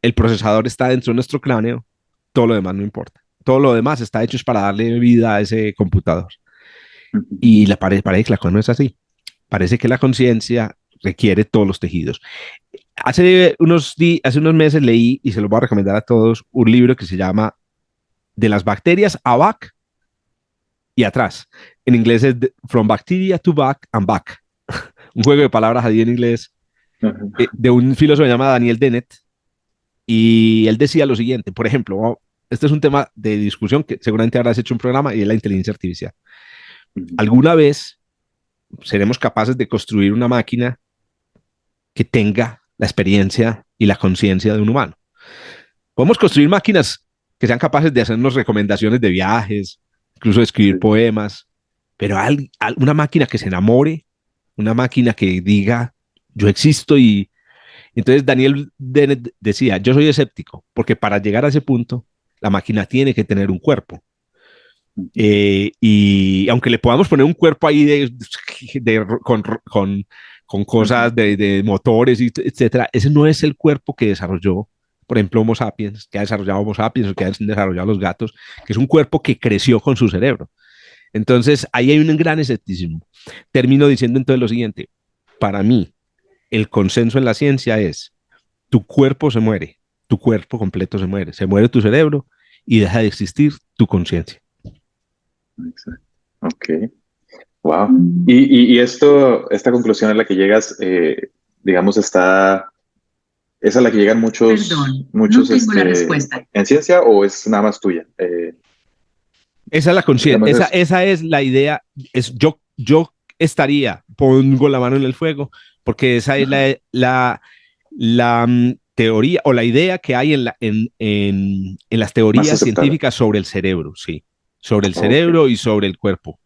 S2: el procesador está dentro de nuestro cráneo, todo lo demás no importa. Todo lo demás está hecho para darle vida a ese computador. Y parece que la cosa no es así. Parece que la conciencia requiere todos los tejidos. Hace unos meses leí, y se lo voy a recomendar a todos, un libro que se llama De las bacterias a back y atrás. En inglés es From Bacteria to Back and Back. Un juego de palabras ahí en inglés de un filósofo llamado Daniel Dennett. Y él decía lo siguiente, por ejemplo, este es un tema de discusión que seguramente habrás hecho un programa y es la inteligencia artificial. ¿Alguna vez seremos capaces de construir una máquina que tenga la experiencia y la conciencia de un humano? Podemos construir máquinas que sean capaces de hacernos recomendaciones de viajes, incluso de escribir
S1: Sí.
S2: poemas, pero una máquina que se enamore, una máquina que diga, yo existo. Y entonces Daniel Dennett decía, yo soy escéptico, porque para llegar a ese punto, la máquina tiene que tener un cuerpo. Y aunque le podamos poner un cuerpo ahí con cosas de motores, etcétera, ese no es el cuerpo que desarrolló, por ejemplo, Homo sapiens, que ha desarrollado Homo sapiens o que han desarrollado los gatos, que es un cuerpo que creció con su cerebro. Entonces, ahí hay un gran escepticismo. Termino diciendo entonces lo siguiente. Para mí, el consenso en la ciencia es, tu cuerpo se muere, tu cuerpo completo se muere tu cerebro y deja de existir tu conciencia.
S1: Exacto. Ok. Wow. Y esta conclusión a la que llegas, digamos, es a la que llegan muchos,
S3: No tengo la respuesta.
S1: en ciencia o es nada más tuya.
S2: Esa es la conciencia,
S1: Digamos, es,
S2: esa es la idea, es yo estaría, pongo la mano en el fuego, porque esa es la teoría o la idea que hay en las
S1: más
S2: teorías
S1: aceptada.
S2: científicas sobre el cerebro, sí, sobre el
S1: Ok.
S2: cerebro y sobre el cuerpo.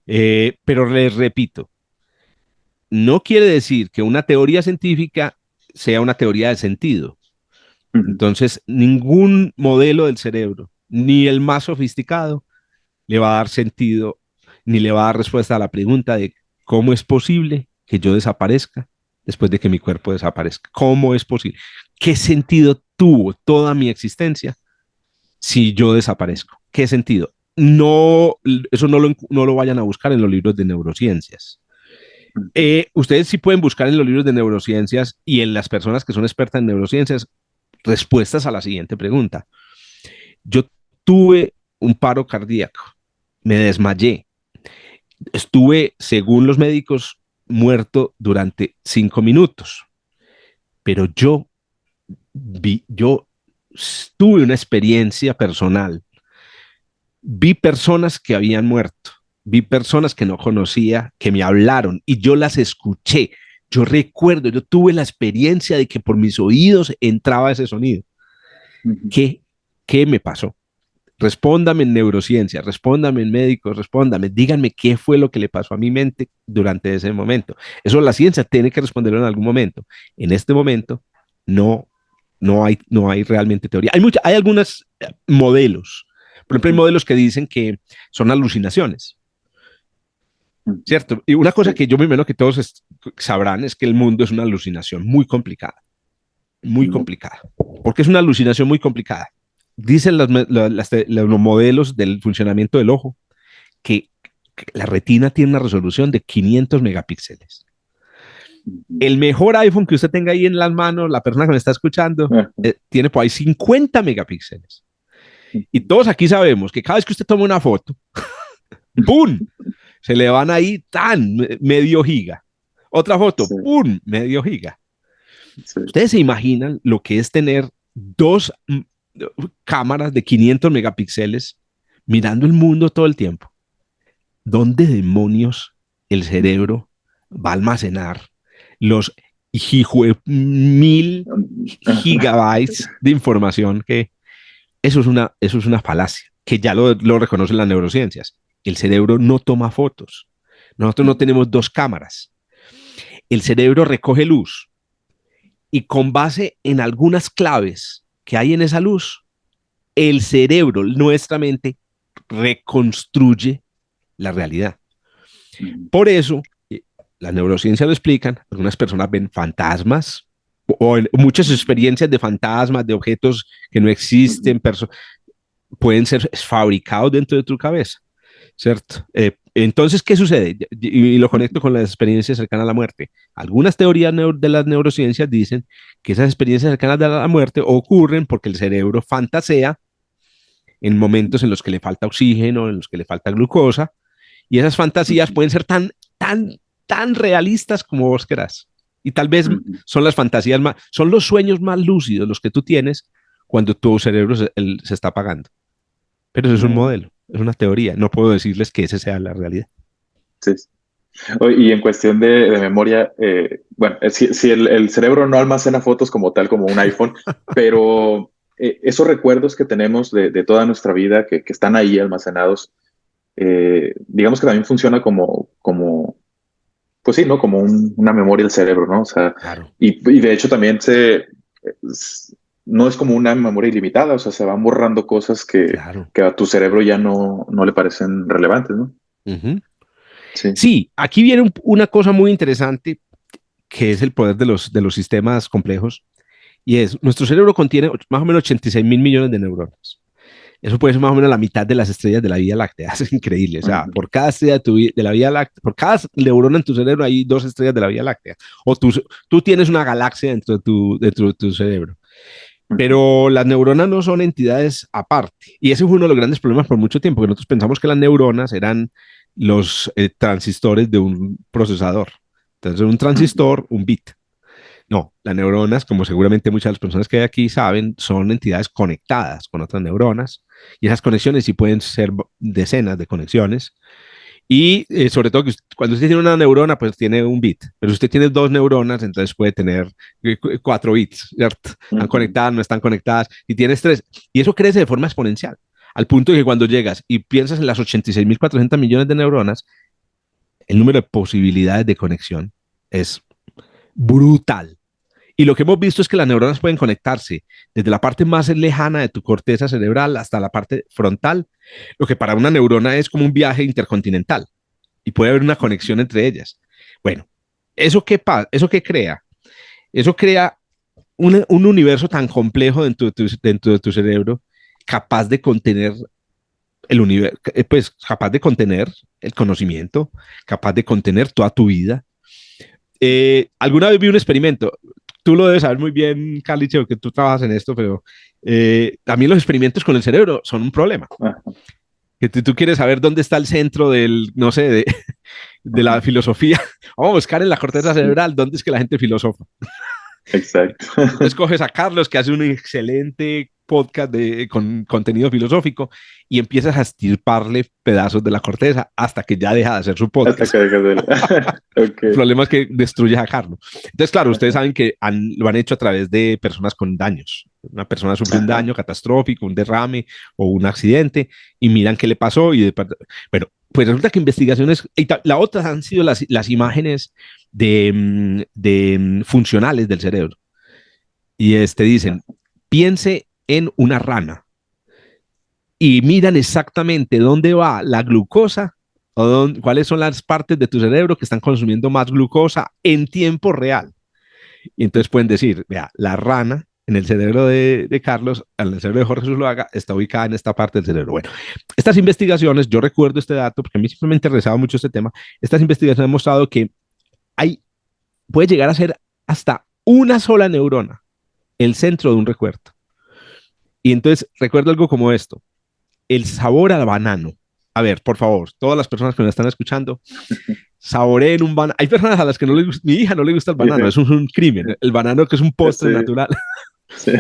S2: Pero les repito, no quiere decir que una teoría científica sea una teoría de sentido.
S1: Ujú.
S2: Entonces, ningún modelo del cerebro, ni el más sofisticado, le va a dar sentido ni le va a dar respuesta a la pregunta de cómo es posible que yo desaparezca después de que mi cuerpo desaparezca. ¿Cómo es posible? ¿Qué sentido tuvo toda mi existencia si yo desaparezco? ¿Qué sentido? No, eso no lo vayan a buscar en los libros de neurociencias. Ustedes sí pueden buscar en los libros de neurociencias y en las personas que son expertas en neurociencias respuestas a la siguiente pregunta. Yo tuve un paro cardíaco, me desmayé, estuve, según los médicos, muerto durante 5 minutos, pero yo tuve una experiencia personal, vi personas que habían muerto, vi personas que no conocía, que me hablaron y yo las escuché. Yo recuerdo, yo tuve la experiencia de que por mis oídos entraba ese sonido.
S1: Ujú.
S2: ¿Qué, qué me pasó? Respóndame en neurociencia, respóndame en médicos, respóndame, díganme qué fue lo que le pasó a mi mente durante ese momento. Eso la ciencia tiene que responderlo en algún momento. En este momento no, no hay realmente teoría. Hay algunos modelos. Por ejemplo, hay
S1: Ujú.
S2: modelos que dicen que son alucinaciones,
S1: Ujú.
S2: ¿cierto? Y una cosa
S1: Sí.
S2: que yo me imagino que todos sabrán es que el mundo es una alucinación muy
S1: Ujú.
S2: complicada, porque es una alucinación muy complicada. Dicen los modelos del funcionamiento del ojo que la retina tiene una resolución de 500 megapíxeles.
S1: Ujú.
S2: El mejor iPhone que usted tenga ahí en las manos, la persona que me está escuchando,
S1: Ajá.
S2: tiene por ahí 50 megapíxeles. Y
S1: Ujú.
S2: todos aquí sabemos que cada vez que usted toma una foto, ¡pum! Se le van ahí tan medio giga. Otra foto,
S1: Sí,
S2: ¡pum! Medio giga.
S1: sí.
S2: Ustedes se imaginan lo que es tener dos cámaras de 500 megapíxeles mirando el mundo todo el tiempo. ¿Dónde demonios el cerebro va a almacenar los mil gigabytes de información? Que eso es una falacia, que ya lo reconocen las neurociencias. El cerebro no toma fotos. Nosotros no tenemos dos cámaras. El cerebro recoge luz y con base en algunas claves que hay en esa luz, el cerebro, nuestra mente, reconstruye la realidad. Por eso, la neurociencia lo explican, algunas personas ven fantasmas o muchas experiencias de fantasmas, de objetos que no existen, pueden ser fabricados dentro de tu cabeza, ¿cierto? Entonces, ¿qué sucede? Y lo conecto con las experiencias cercanas a la muerte. Algunas teorías de las neurociencias dicen que esas experiencias cercanas a la muerte ocurren porque el cerebro fantasea en momentos en los que le falta oxígeno, en los que le falta glucosa, y esas fantasías pueden ser tan realistas como vos querás. Y tal vez son las fantasías más, son los sueños más lúcidos los que tú tienes cuando tu cerebro se está apagando. Pero eso es un modelo, es una teoría. No puedo decirles que esa sea la realidad.
S1: Sí. Y en cuestión de memoria, bueno, si el cerebro no almacena fotos como tal, como un iPhone, pero esos recuerdos que tenemos de toda nuestra vida, que están ahí almacenados, digamos que también funciona pues sí, ¿no? Como una memoria del cerebro, ¿no? O sea,
S2: Claro.
S1: y de hecho también no es como una memoria ilimitada, o sea, se van borrando cosas
S2: Claro.
S1: que a tu cerebro ya no le parecen relevantes, ¿no?
S2: Uh-huh.
S1: Sí.
S2: Sí, aquí viene una cosa muy interesante que es el poder de los sistemas complejos y es, nuestro cerebro contiene más o menos 86 mil millones de neuronas. Eso puede ser más o menos la mitad de las estrellas de la Vía Láctea. Es increíble. O sea, por cada estrella de la Vía Láctea, por cada neurona en tu cerebro hay 2 estrellas de la Vía Láctea. O tú tienes una galaxia dentro de tu cerebro. Pero las neuronas no son entidades aparte. Y ese fue uno de los grandes problemas por mucho tiempo, que nosotros pensamos que las neuronas eran los transistores de un procesador. Entonces, un transistor, un bit. No, las neuronas, como seguramente muchas de las personas que hay aquí saben, son entidades conectadas con otras neuronas y esas conexiones sí pueden ser decenas de conexiones. Y sobre todo que cuando usted tiene una neurona, pues tiene un bit, pero si usted tiene 2 neuronas, entonces puede tener 4 bits, ¿cierto? Están conectadas, no están conectadas, y tienes 3. Y eso crece de forma exponencial, al punto de que cuando llegas y piensas en las 86.400 millones de neuronas, el número de posibilidades de conexión es brutal. Y lo que hemos visto es que las neuronas pueden conectarse desde la parte más lejana de tu corteza cerebral hasta la parte frontal, lo que para una neurona es como un viaje intercontinental y puede haber una conexión entre ellas. Bueno, ¿eso qué crea? Eso crea un universo tan complejo dentro de tu cerebro capaz de contener el universo, pues capaz de contener el conocimiento, capaz de contener toda tu vida. Alguna vez vi un experimento, tú lo debes saber muy bien, Carliche, porque tú trabajas en esto, pero también los experimentos con el cerebro son un problema. Que tú quieres saber dónde está el centro del, no sé, de la filosofía. Vamos a buscar en la corteza cerebral dónde es que la gente filosofa.
S1: Exacto.
S2: Entonces coges a Carlos, que hace un excelente podcast con contenido filosófico, y empiezas a estirparle pedazos de la corteza hasta que ya deja de hacer su
S1: Hasta
S2: podcast.
S1: que dejas de...
S2: El problema es que destruyes a Carlos. Entonces, claro, ustedes saben que lo han hecho a través de personas con daños. Una persona sufrió un daño catastrófico, un derrame o un accidente, y miran qué le pasó. Bueno, pues resulta que investigaciones, la otra han sido las imágenes de funcionales del cerebro. Y dicen, piense en una rana y miran exactamente dónde va la glucosa o cuáles son las partes de tu cerebro que están consumiendo más glucosa en tiempo real. Y entonces pueden decir, vea, la rana en el cerebro de Carlos, en el cerebro de Jorge Zuluaga, está ubicada en esta parte del cerebro. Bueno, estas investigaciones, yo recuerdo este dato porque a mí siempre me interesaba mucho este tema, estas investigaciones han mostrado que puede llegar a ser hasta una sola neurona el centro de un recuerdo. Y entonces recuerdo algo como esto, el sabor al banano. A ver, por favor, todas las personas que me están escuchando, saboreen un banano. Hay personas a las que no le gusta, mi hija no le gusta el banano, es un crimen. El banano que es un postre natural.
S1: Sí.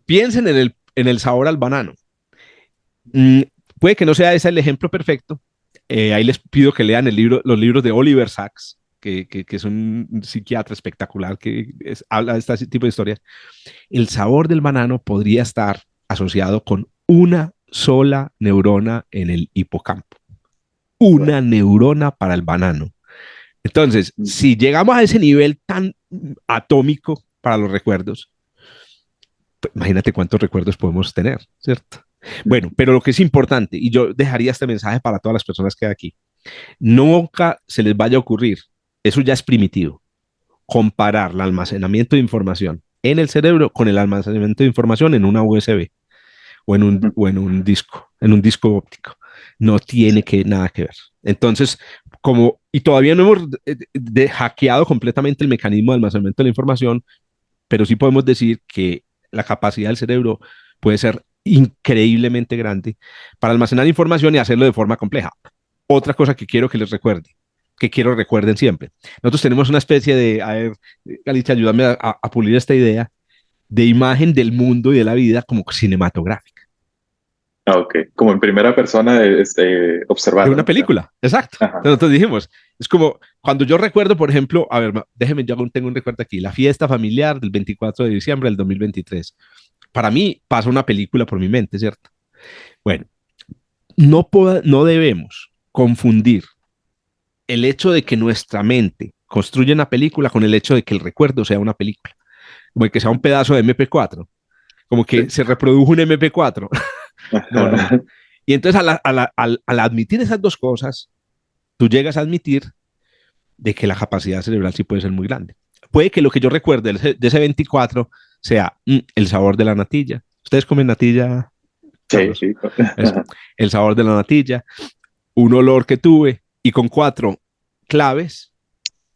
S2: Piensen en el sabor al banano. Mm, Puede que no sea ese el ejemplo perfecto. Ahí les pido que lean los libros de Oliver Sacks, que es un psiquiatra espectacular que habla de este tipo de historias. El sabor del banano podría estar asociado con una sola neurona en el hipocampo. Una neurona para el banano. Entonces, si llegamos a ese nivel tan atómico para los recuerdos, pues, imagínate cuántos recuerdos podemos tener, ¿cierto? Bueno, pero lo que es importante, y yo dejaría este mensaje para todas las personas que hay aquí, nunca se les vaya a ocurrir, eso ya es primitivo, comparar el almacenamiento de información en el cerebro con el almacenamiento de información en una USB o en un disco óptico. No tiene nada que ver. Entonces, y todavía no hemos hackeado completamente el mecanismo de almacenamiento de la información, pero sí podemos decir que la capacidad del cerebro puede ser increíblemente grande para almacenar información y hacerlo de forma compleja. Otra cosa que quiero que les recuerde, que quiero recuerden siempre. Nosotros tenemos una especie de, a ver, Galicia, ayúdame a pulir esta idea, de imagen del mundo y de la vida como cinematográfica.
S1: Ok, como en primera persona,
S2: De
S1: observando,
S2: una
S1: ¿no? O sea,
S2: película, exacto.
S1: ajá.
S2: Nosotros dijimos, es como cuando yo recuerdo, por ejemplo, a ver, déjeme, yo tengo un recuerdo aquí, la fiesta familiar del 24 de diciembre del 2023. Para mí pasa una película por mi mente, ¿cierto? Bueno, no debemos confundir el hecho de que nuestra mente construye una película con el hecho de que el recuerdo sea una película, como que sea un pedazo de MP4, como que
S1: Sí.
S2: se reprodujo un MP4. No, no. Y entonces al admitir esas dos cosas, tú llegas a admitir de que la capacidad cerebral sí puede ser muy grande. Puede que lo que yo recuerde de ese 24 sea el sabor de la natilla. ¿Ustedes comen natilla,
S1: Sí,
S2: Carlos?
S1: sí.
S2: Eso. El sabor de la natilla, un olor que tuve y con 4 claves,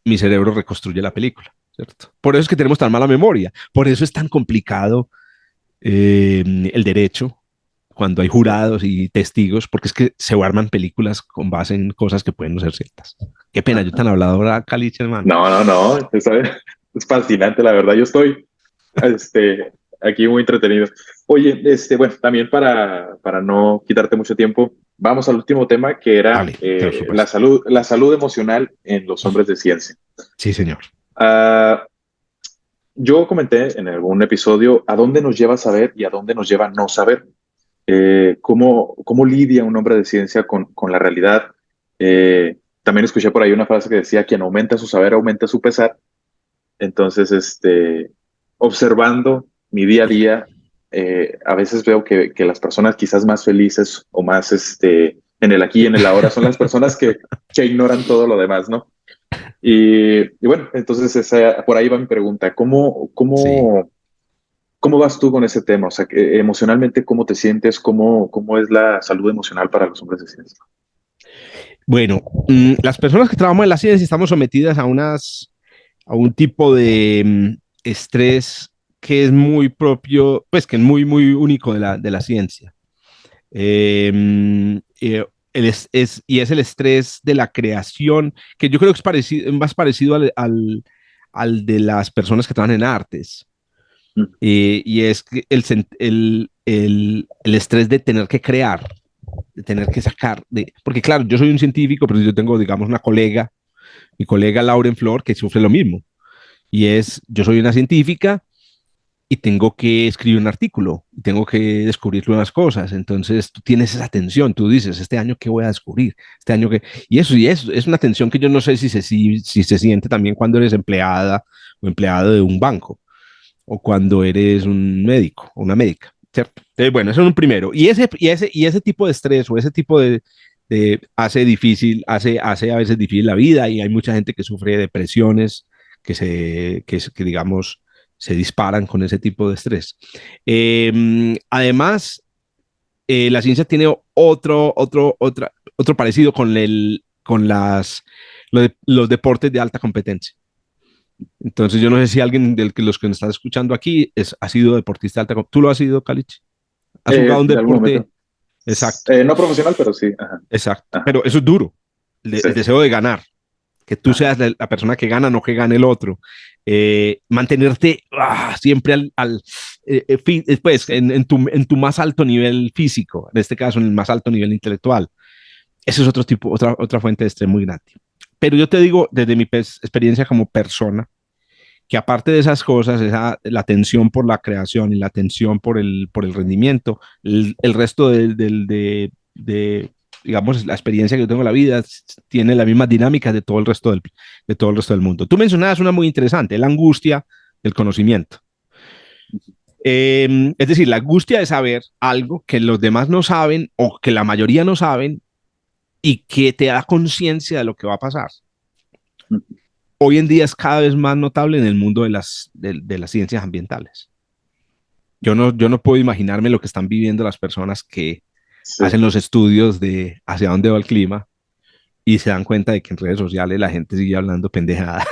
S2: mi cerebro reconstruye la película, ¿cierto? Por eso es que tenemos tan mala memoria. Por eso es tan complicado el derecho cuando hay jurados y testigos, porque es que se arman películas con base en cosas que pueden no ser ciertas. Qué pena, yo tan habladora, Caliche, hermano.
S1: No, no, no, es fascinante, la verdad. Yo estoy aquí muy entretenido. Oye, bueno, también para no quitarte mucho tiempo, vamos al último tema que era
S2: Vale, por supuesto.
S1: la salud emocional en los hombres de ciencia.
S2: Sí, señor.
S1: Ah, yo comenté en algún episodio a dónde nos lleva saber y a dónde nos lleva no saber. Cómo lidia un hombre de ciencia con la realidad. También escuché por ahí una frase que decía, quien aumenta su saber, aumenta su pesar. Entonces, observando mi día a día, a veces veo que las personas quizás más felices o más en el aquí y en el ahora son las personas que ignoran todo lo demás, ¿no? Y bueno, entonces por ahí va mi pregunta.
S2: Sí.
S1: ¿Cómo vas tú con ese tema? O sea, emocionalmente, ¿cómo te sientes? ¿Cómo es la salud emocional para los hombres de ciencia?
S2: Bueno, las personas que trabajamos en la ciencia estamos sometidas a un tipo de estrés que es muy propio, pues que es muy, muy único de la ciencia. Y es el estrés de la creación, que yo creo que es más parecido al de las personas que trabajan en artes.
S1: Mm.
S2: Y es que el estrés de tener que crear, de tener que sacar, porque claro, yo soy un científico, pero yo tengo, digamos, una colega, mi colega Lauren Flor, que sufre lo mismo. Y yo soy una científica y tengo que escribir un artículo, y tengo que descubrir nuevas cosas. Entonces tú tienes esa tensión, tú dices, este año qué voy a descubrir, este año qué... Y eso es una tensión que yo no sé si se siente también cuando eres empleada o empleado de un banco o cuando eres un médico o una médica, ¿cierto? Entonces, bueno, eso es un primero. Y ese tipo de estrés o ese tipo hace a veces difícil la vida y hay mucha gente que sufre depresiones que digamos, se disparan con ese tipo de estrés. Además, la ciencia tiene otro parecido con los deportes de alta competencia. Entonces, yo no sé si alguien los que nos está escuchando aquí ha sido deportista de alta competencia. ¿Tú lo has sido, Calich? ¿Has jugado un
S1: De algún
S2: deporte?
S1: momento.
S2: Exacto,
S1: No profesional, pero sí. Ajá,
S2: exacto.
S1: ajá,
S2: Pero eso es duro,
S1: sí.
S2: el deseo de ganar, que tú
S1: Ajá.
S2: seas la persona que gana, no que gane el otro. mantenerte siempre pues, en tu más alto nivel físico, en este caso en el más alto nivel intelectual. Ese es otro tipo, otra fuente de estrés muy grande. Pero yo te digo, desde mi experiencia como persona, que aparte de esas cosas, la tensión por la creación y la tensión por el rendimiento, el resto digamos, la experiencia que yo tengo en la vida tiene la misma dinámica de todo el resto de todo el resto del mundo. Tú mencionabas una muy interesante, la angustia del conocimiento. Es decir, la angustia de saber algo que los demás no saben o que la mayoría no saben y que te da conciencia de lo que va a pasar. Hoy en día es cada vez más notable en el mundo de las ciencias ambientales. Yo no puedo imaginarme lo que están viviendo las personas que
S1: Sí.
S2: hacen los estudios de hacia dónde va el clima y se dan cuenta de que en redes sociales la gente sigue hablando pendejadas.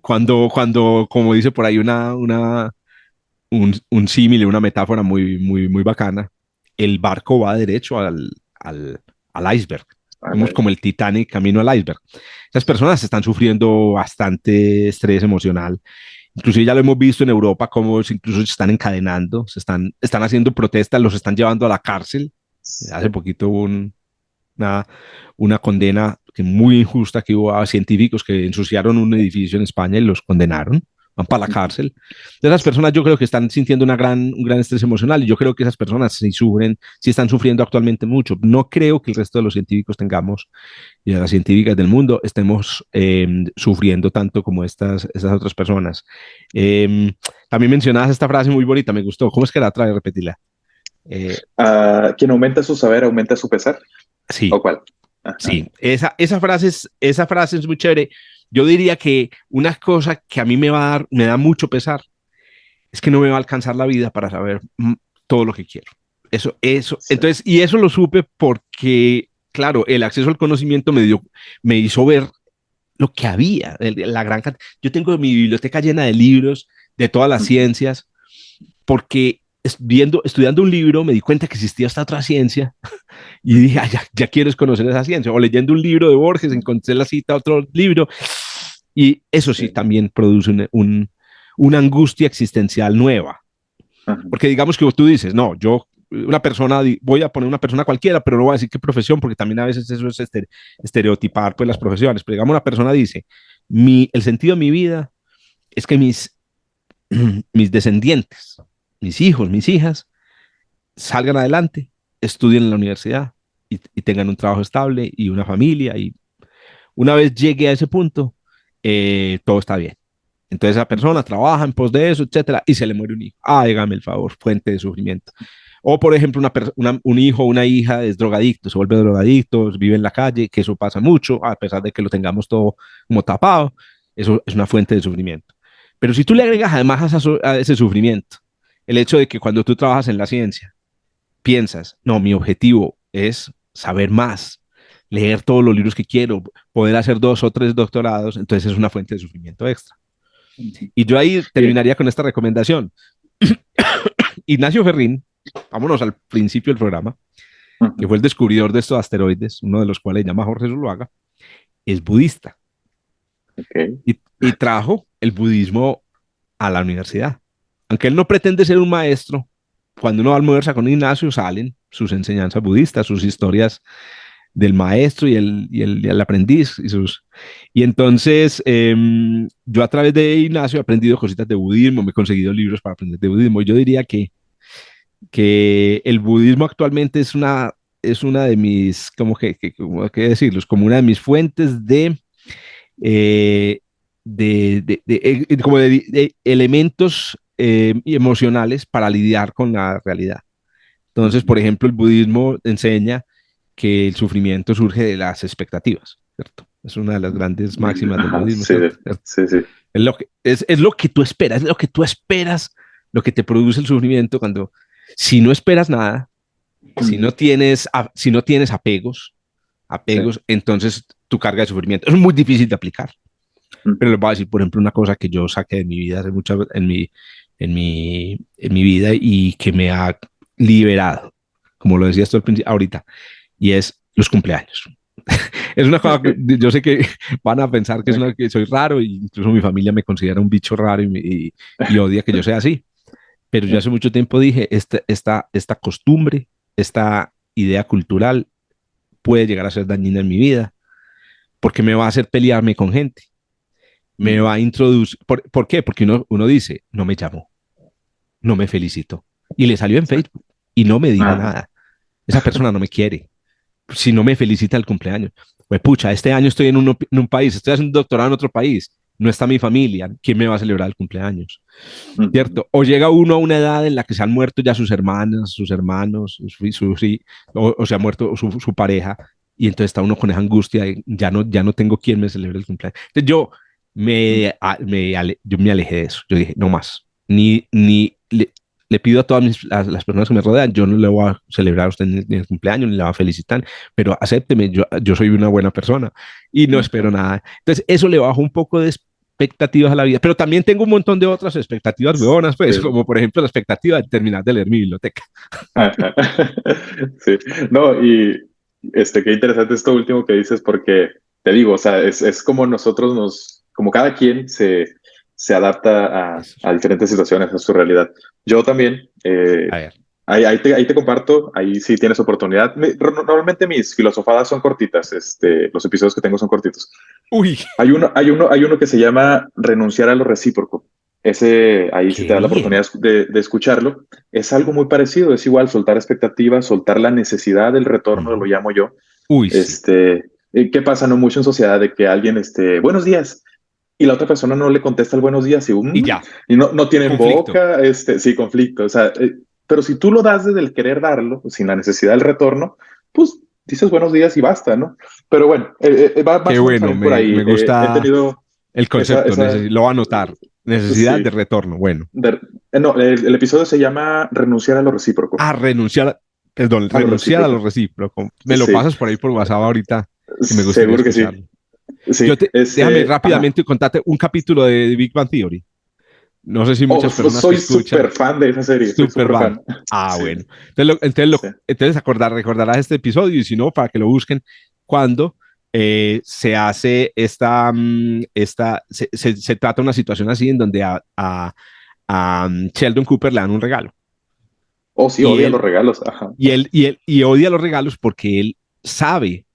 S2: Como dice por ahí un símil, una metáfora muy bacana, el barco va derecho al iceberg. Somos como el Titanic camino al iceberg. Esas personas están sufriendo bastante estrés emocional. Inclusive ya lo hemos visto en Europa, como incluso se están encadenando, están haciendo protestas, los están llevando a la cárcel. Hace poquito hubo una condena muy injusta que hubo a científicos que ensuciaron un edificio en España y los condenaron, van para la cárcel. De esas personas yo creo que están sintiendo un gran estrés emocional y yo creo que esas personas sí están sufriendo actualmente mucho. No creo que el resto de los científicos tengamos y de las científicas del mundo estemos sufriendo tanto como estas otras personas. También mencionabas esta frase muy bonita, me gustó. ¿Cómo es que la trae? Repetirla.
S1: Quien aumenta su saber, aumenta su pesar.
S2: Sí,
S1: ¿O cuál? Ajá.
S2: sí, esa frase es muy chévere. Yo diría que una cosa que a mí me da mucho pesar es que no me va a alcanzar la vida para saber todo lo que quiero.
S1: Sí.
S2: Entonces, y eso lo supe porque, claro, el acceso al conocimiento me hizo ver lo que había, la gran cantidad. Yo tengo mi biblioteca llena de libros de todas las ciencias, porque estudiando un libro me di cuenta que existía esta otra ciencia y dije, ya quiero conocer esa ciencia. O leyendo un libro de Borges, encontré la cita a otro libro. Y eso sí, también produce una angustia existencial nueva.
S1: Ajá.
S2: Porque digamos que tú dices, no, voy a poner una persona cualquiera, pero no voy a decir qué profesión, porque también a veces eso es estereotipar pues las profesiones. Pero digamos, una persona dice, el sentido de mi vida es que mis descendientes, mis hijos, mis hijas, salgan adelante, estudien en la universidad y tengan un trabajo estable y una familia. Y una vez llegue a ese punto, todo está bien. Entonces esa persona trabaja en pos de eso, etcétera, y se le muere un hijo. Hágame el favor, fuente de sufrimiento. O, por ejemplo, un hijo o una hija es drogadicto, se vuelve drogadicto, vive en la calle, que eso pasa mucho, a pesar de que lo tengamos todo como tapado, eso es una fuente de sufrimiento. Pero si tú le agregas además a ese sufrimiento el hecho de que cuando tú trabajas en la ciencia, piensas, no, mi objetivo es saber más, leer todos los libros que quiero, poder hacer 2 o 3 doctorados, entonces es una fuente de sufrimiento extra. Y yo ahí
S1: Bien.
S2: terminaría con esta recomendación. Ignacio Ferrín, vámonos al principio del programa, que fue el descubridor de estos asteroides, uno de los cuales se llama Jorge Zuluaga, es budista
S1: Okay.
S2: y trajo el budismo a la universidad. Aunque él no pretende ser un maestro, cuando uno almuerza con Ignacio salen sus enseñanzas budistas, sus historias del maestro y el aprendiz. Y entonces yo a través de Ignacio he aprendido cositas de budismo, me he conseguido libros para aprender de budismo. Yo diría que el budismo actualmente es una de mis, como que decirlo, como una de mis fuentes eh, de elementos emocionales para lidiar con la realidad. Entonces, por ejemplo, el budismo enseña que el sufrimiento surge de las expectativas, ¿cierto? Es una de las grandes máximas del
S1: Ajá,
S2: budismo,
S1: sí,
S2: ¿cierto? ¿Cierto?
S1: sí, sí.
S2: Es lo que tú esperas, es lo que tú esperas, lo que te produce el sufrimiento cuando, si no esperas nada, si no tienes
S1: Sí.
S2: entonces tu carga de sufrimiento es muy difícil de aplicar. Pero les voy a decir, por ejemplo, una cosa que yo saqué de mi vida hace mucho en mi vida y que me ha liberado, como lo decías tú ahorita, y es los cumpleaños. Es una cosa, yo sé que van a pensar que, que soy raro, e incluso mi familia me considera un bicho raro y odia que yo sea así. Pero yo hace mucho tiempo dije, esta costumbre, esta idea cultural puede llegar a ser dañina en mi vida, porque me va a hacer pelearme con gente, me va a introducir. ¿Por qué? Porque uno dice, no me llamó, no me felicitó, y le salió en Facebook y no me dijo
S1: Ah,
S2: nada. Esa persona no me quiere, si no me felicita el cumpleaños. Pues pucha, este año estoy en un país, estoy haciendo un doctorado en otro país, no está mi familia, ¿quién me va a celebrar el cumpleaños? ¿Cierto? O llega uno a una edad en la que se han muerto ya sus hermanas, sus hermanos, o se ha muerto su pareja, y entonces está uno con esa angustia de ya no tengo quien me celebre el cumpleaños. Entonces yo me alejé de eso. Yo dije, no más. Le pido a todas las personas que me rodean, yo no le voy a celebrar a usted ni el cumpleaños, ni le voy a felicitar, pero acépteme, yo soy una buena persona y no espero nada. Entonces, eso le bajo un poco de expectativas a la vida, pero también tengo un montón de otras expectativas buenas, pues,
S1: sí.
S2: como por ejemplo la expectativa de terminar de leer mi biblioteca.
S1: Ajá. Sí, no, y qué interesante esto último que dices, porque te digo, o sea, es como nosotros como cada quien se adapta
S2: Eso.
S1: a diferentes situaciones, a su realidad. Yo también,
S2: A ver.
S1: ahí te comparto, ahí sí tienes oportunidad. Normalmente mis filosofadas son cortitas, los episodios que tengo son cortitos.
S2: Uy,
S1: Hay uno que se llama renunciar a lo recíproco. Ese, ahí sí te
S2: qué
S1: da la
S2: bien.
S1: oportunidad de escucharlo. Es algo muy parecido, es igual soltar expectativas, soltar la necesidad del retorno, lo
S2: Ujú.
S1: llamo yo.
S2: Uy, sí.
S1: ¿Qué pasa? No mucho en sociedad de que alguien, buenos días, y la otra persona no le contesta el buenos días
S2: Y ya,
S1: y no tienen
S2: conflicto.
S1: boca, sí, conflicto. O sea, pero si tú lo das desde el querer darlo, sin la necesidad del retorno, pues dices buenos días y basta, ¿no? Pero bueno, va
S2: Qué
S1: más o menos
S2: bueno,
S1: también por ahí.
S2: me
S1: He
S2: gusta
S1: tenido
S2: el
S1: esa,
S2: concepto,
S1: esa,
S2: lo va a anotar. Necesidad
S1: sí.
S2: de retorno. Bueno,
S1: No, el episodio se llama Renunciar a lo recíproco.
S2: a renunciar, perdón,
S1: A lo
S2: renunciar a lo
S1: recíproco.
S2: recíproco. Me lo
S1: Sí,
S2: pasas por ahí por WhatsApp ahorita, que me gustaría
S1: seguro que sí.
S2: escucharlo.
S1: Sí,
S2: Déjame
S1: ajá.
S2: rápidamente contarte un capítulo de Big Bang Theory. No sé si
S1: Oh,
S2: muchas personas que
S1: soy súper
S2: escuchan,
S1: fan de esa serie, soy
S2: super
S1: súper
S2: fan.
S1: fan.
S2: Ah,
S1: Sí,
S2: bueno.
S1: sí.
S2: Entonces recordarás este episodio y si no, para que lo busquen, cuando se hace se trata una situación así en donde a Sheldon Cooper le dan un regalo
S1: Oh, sí,
S2: y
S1: odia los
S2: él,
S1: regalos. Ajá,
S2: y odia los regalos porque él sabe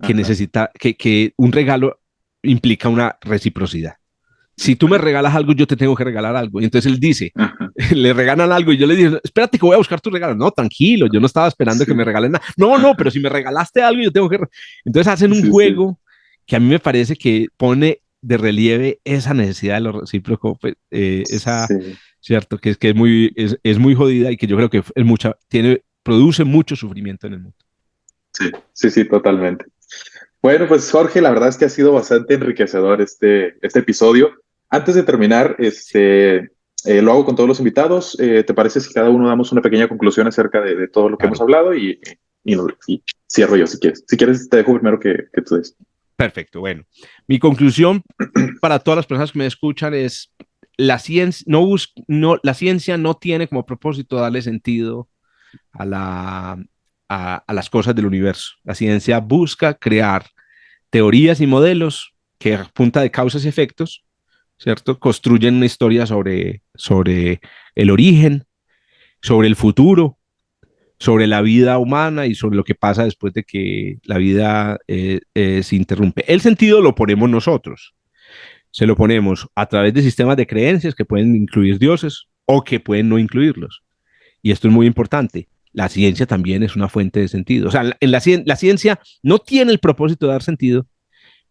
S2: que
S1: ajá.
S2: necesita, que un regalo implica una reciprocidad. Si tú me regalas algo, yo te tengo que regalar algo. Y entonces él dice,
S1: Ajá.
S2: le regalan algo y yo le dije, espérate que voy a buscar tu regalo. No, tranquilo, yo no estaba esperando
S1: Sí,
S2: que me regalen nada. No, no, pero si me regalaste algo, yo tengo que... Entonces hacen un
S1: sí, sí.
S2: juego que a mí me parece que pone de relieve esa necesidad de lo recíproco, pues, esa,
S1: Sí,
S2: cierto, que es muy jodida y que yo creo que produce mucho sufrimiento en el mundo.
S1: sí, sí, sí, totalmente. Bueno, pues Jorge, la verdad es que ha sido bastante enriquecedor este episodio. Antes de terminar,
S2: Sí,
S1: lo hago con todos los invitados. ¿Te parece si cada uno damos una pequeña conclusión acerca de todo lo que hemos
S2: claro.
S1: hablado? Y cierro yo si quieres. Si quieres, te dejo primero que tú des.
S2: Perfecto. Bueno, mi conclusión para todas las personas que me escuchan es la ciencia no tiene como propósito darle sentido a, a las cosas del universo. La ciencia busca crear teorías y modelos que a punta de causas y efectos, ¿cierto? Construyen una historia sobre el origen, sobre el futuro, sobre la vida humana y sobre lo que pasa después de que la vida se interrumpe. El sentido lo ponemos nosotros, se lo ponemos a través de sistemas de creencias que pueden incluir dioses o que pueden no incluirlos. Y esto es muy importante. La ciencia también es una fuente de sentido. O sea, la ciencia no tiene el propósito de dar sentido,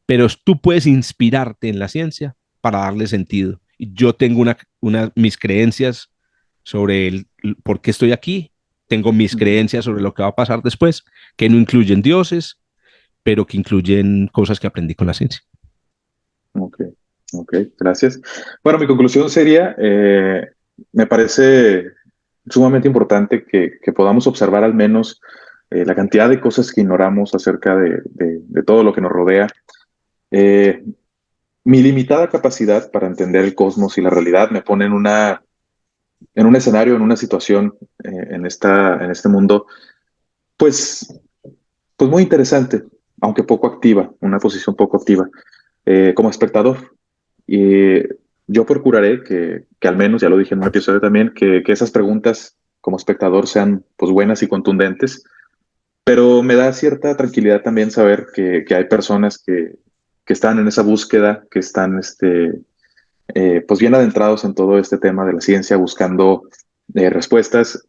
S2: pero tú puedes inspirarte en la ciencia para darle sentido. Y yo tengo mis creencias sobre por qué estoy aquí, tengo mis creencias sobre lo que va a pasar después, que no incluyen dioses, pero que incluyen cosas que aprendí con la ciencia.
S1: Ok, ok, gracias. Bueno, mi conclusión sería, me parece sumamente importante que podamos observar al menos la cantidad de cosas que ignoramos acerca de todo lo que nos rodea. Eh, Mi limitada capacidad para entender el cosmos y la realidad me pone en un escenario, en una situación, en este mundo, pues, pues muy interesante. aunque poco activa, una posición poco activa, como espectador. Y yo procuraré que al menos, ya lo dije en un episodio también, que esas preguntas como espectador sean pues buenas y contundentes, pero me da cierta tranquilidad también saber que hay personas que están en esa búsqueda, que están pues bien adentrados en todo este tema de la ciencia, buscando respuestas.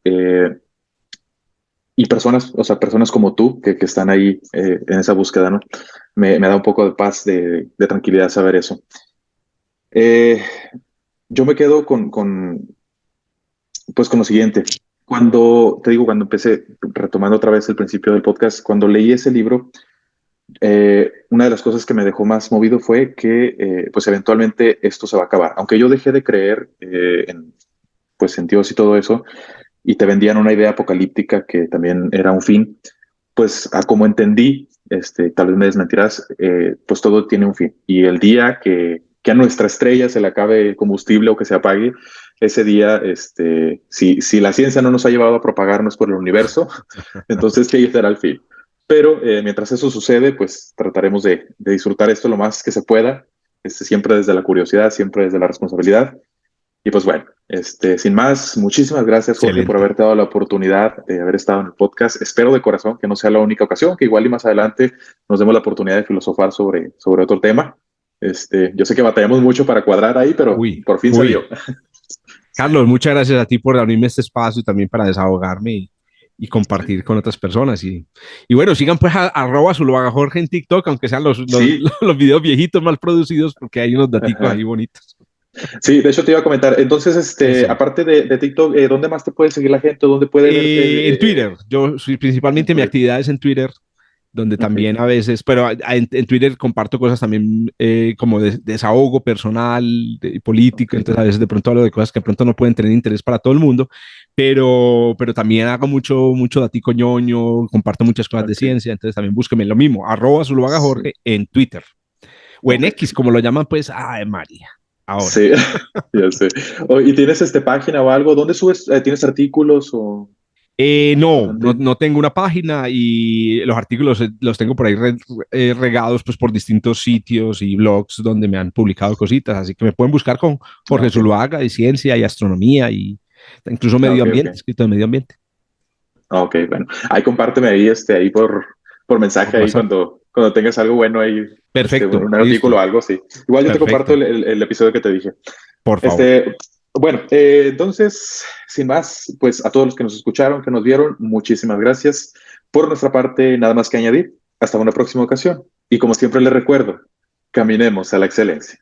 S1: Y personas, o sea, personas como tú que están ahí en esa búsqueda, ¿no? Me da un poco de paz, de tranquilidad saber eso. Eh, yo me quedo pues con lo siguiente. Cuando, te digo, cuando empecé, retomando otra vez el principio del podcast, cuando leí ese libro, una de las cosas que me dejó más movido fue que, pues eventualmente esto se va a acabar. Aunque yo dejé de creer pues en Dios y todo eso, y te vendían una idea apocalíptica que también era un fin, pues a como entendí, tal vez me desmentirás, pues todo tiene un fin. Y el día que a nuestra estrella se le acabe el combustible o que se apague, ese día, si la ciencia no nos ha llevado a propagarnos por el universo, entonces que será el fin. Pero mientras eso sucede, pues trataremos de disfrutar esto lo más que se pueda, siempre desde la curiosidad, siempre desde la responsabilidad. Y pues bueno, sin más, muchísimas gracias, Jorge, por
S2: Excelente.
S1: haberte dado la oportunidad de haber estado en el podcast. Espero de corazón que no sea la única ocasión, que igual y más adelante nos demos la oportunidad de filosofar sobre otro tema. Yo sé que batallamos mucho para cuadrar ahí, pero
S2: Uy,
S1: por fin se dio.
S2: uy. Carlos, muchas gracias a ti por abrirme este espacio y también para desahogarme y compartir con otras personas. Y bueno, sigan pues a Zuluaga Jorge en TikTok, aunque sean
S1: Sí,
S2: los videos viejitos mal producidos, porque hay unos daticos ahí
S1: ajá.
S2: bonitos.
S1: Sí, de hecho te iba a comentar. Entonces,
S2: Eso.
S1: aparte de TikTok, ¿dónde más te puede seguir la gente? ¿Dónde puede ver?
S2: En Twitter, yo soy
S1: En
S2: principalmente mi
S1: Twitter.
S2: actividad es en Twitter, donde
S1: Ok,
S2: también a veces, pero en Twitter comparto cosas también como de desahogo personal, político,
S1: ok,
S2: entonces a veces de pronto hablo de cosas que de pronto no pueden tener interés para todo el mundo, pero también hago mucho datico ñoño, comparto muchas cosas de
S1: ok.
S2: ciencia, entonces también búsqueme lo mismo, @Zuluaga
S1: Sí,
S2: Jorge en Twitter, o en
S1: ok.
S2: X, como lo llaman, pues, ay María, ahora.
S1: Sí, ya sé. ¿Y tienes página o algo? ¿Dónde subes? ¿Tienes artículos o dónde?
S2: No tengo una página y los artículos los tengo por ahí regados pues, por distintos sitios y blogs donde me han publicado cositas, así que me pueden buscar con
S1: Ah,
S2: Jorge
S1: ok,
S2: Zuluaga y ciencia y astronomía y incluso
S1: ah,
S2: medio
S1: ok,
S2: ambiente,
S1: ok.
S2: escrito de medio ambiente,
S1: Ah, ok, bueno. Ahí compárteme ahí, ahí por
S2: por
S1: mensaje ahí
S2: WhatsApp.
S1: cuando tengas algo bueno ahí,
S2: Perfecto,
S1: un artículo o
S2: listo,
S1: algo, sí. Igual yo te comparto
S2: perfecto,
S1: el episodio que te dije.
S2: por favor.
S1: Este, bueno, entonces, sin más, pues a todos los que nos escucharon, que nos vieron, muchísimas gracias. Por nuestra parte, nada más que añadir. Hasta una próxima ocasión. Y como siempre les recuerdo, caminemos a la excelencia.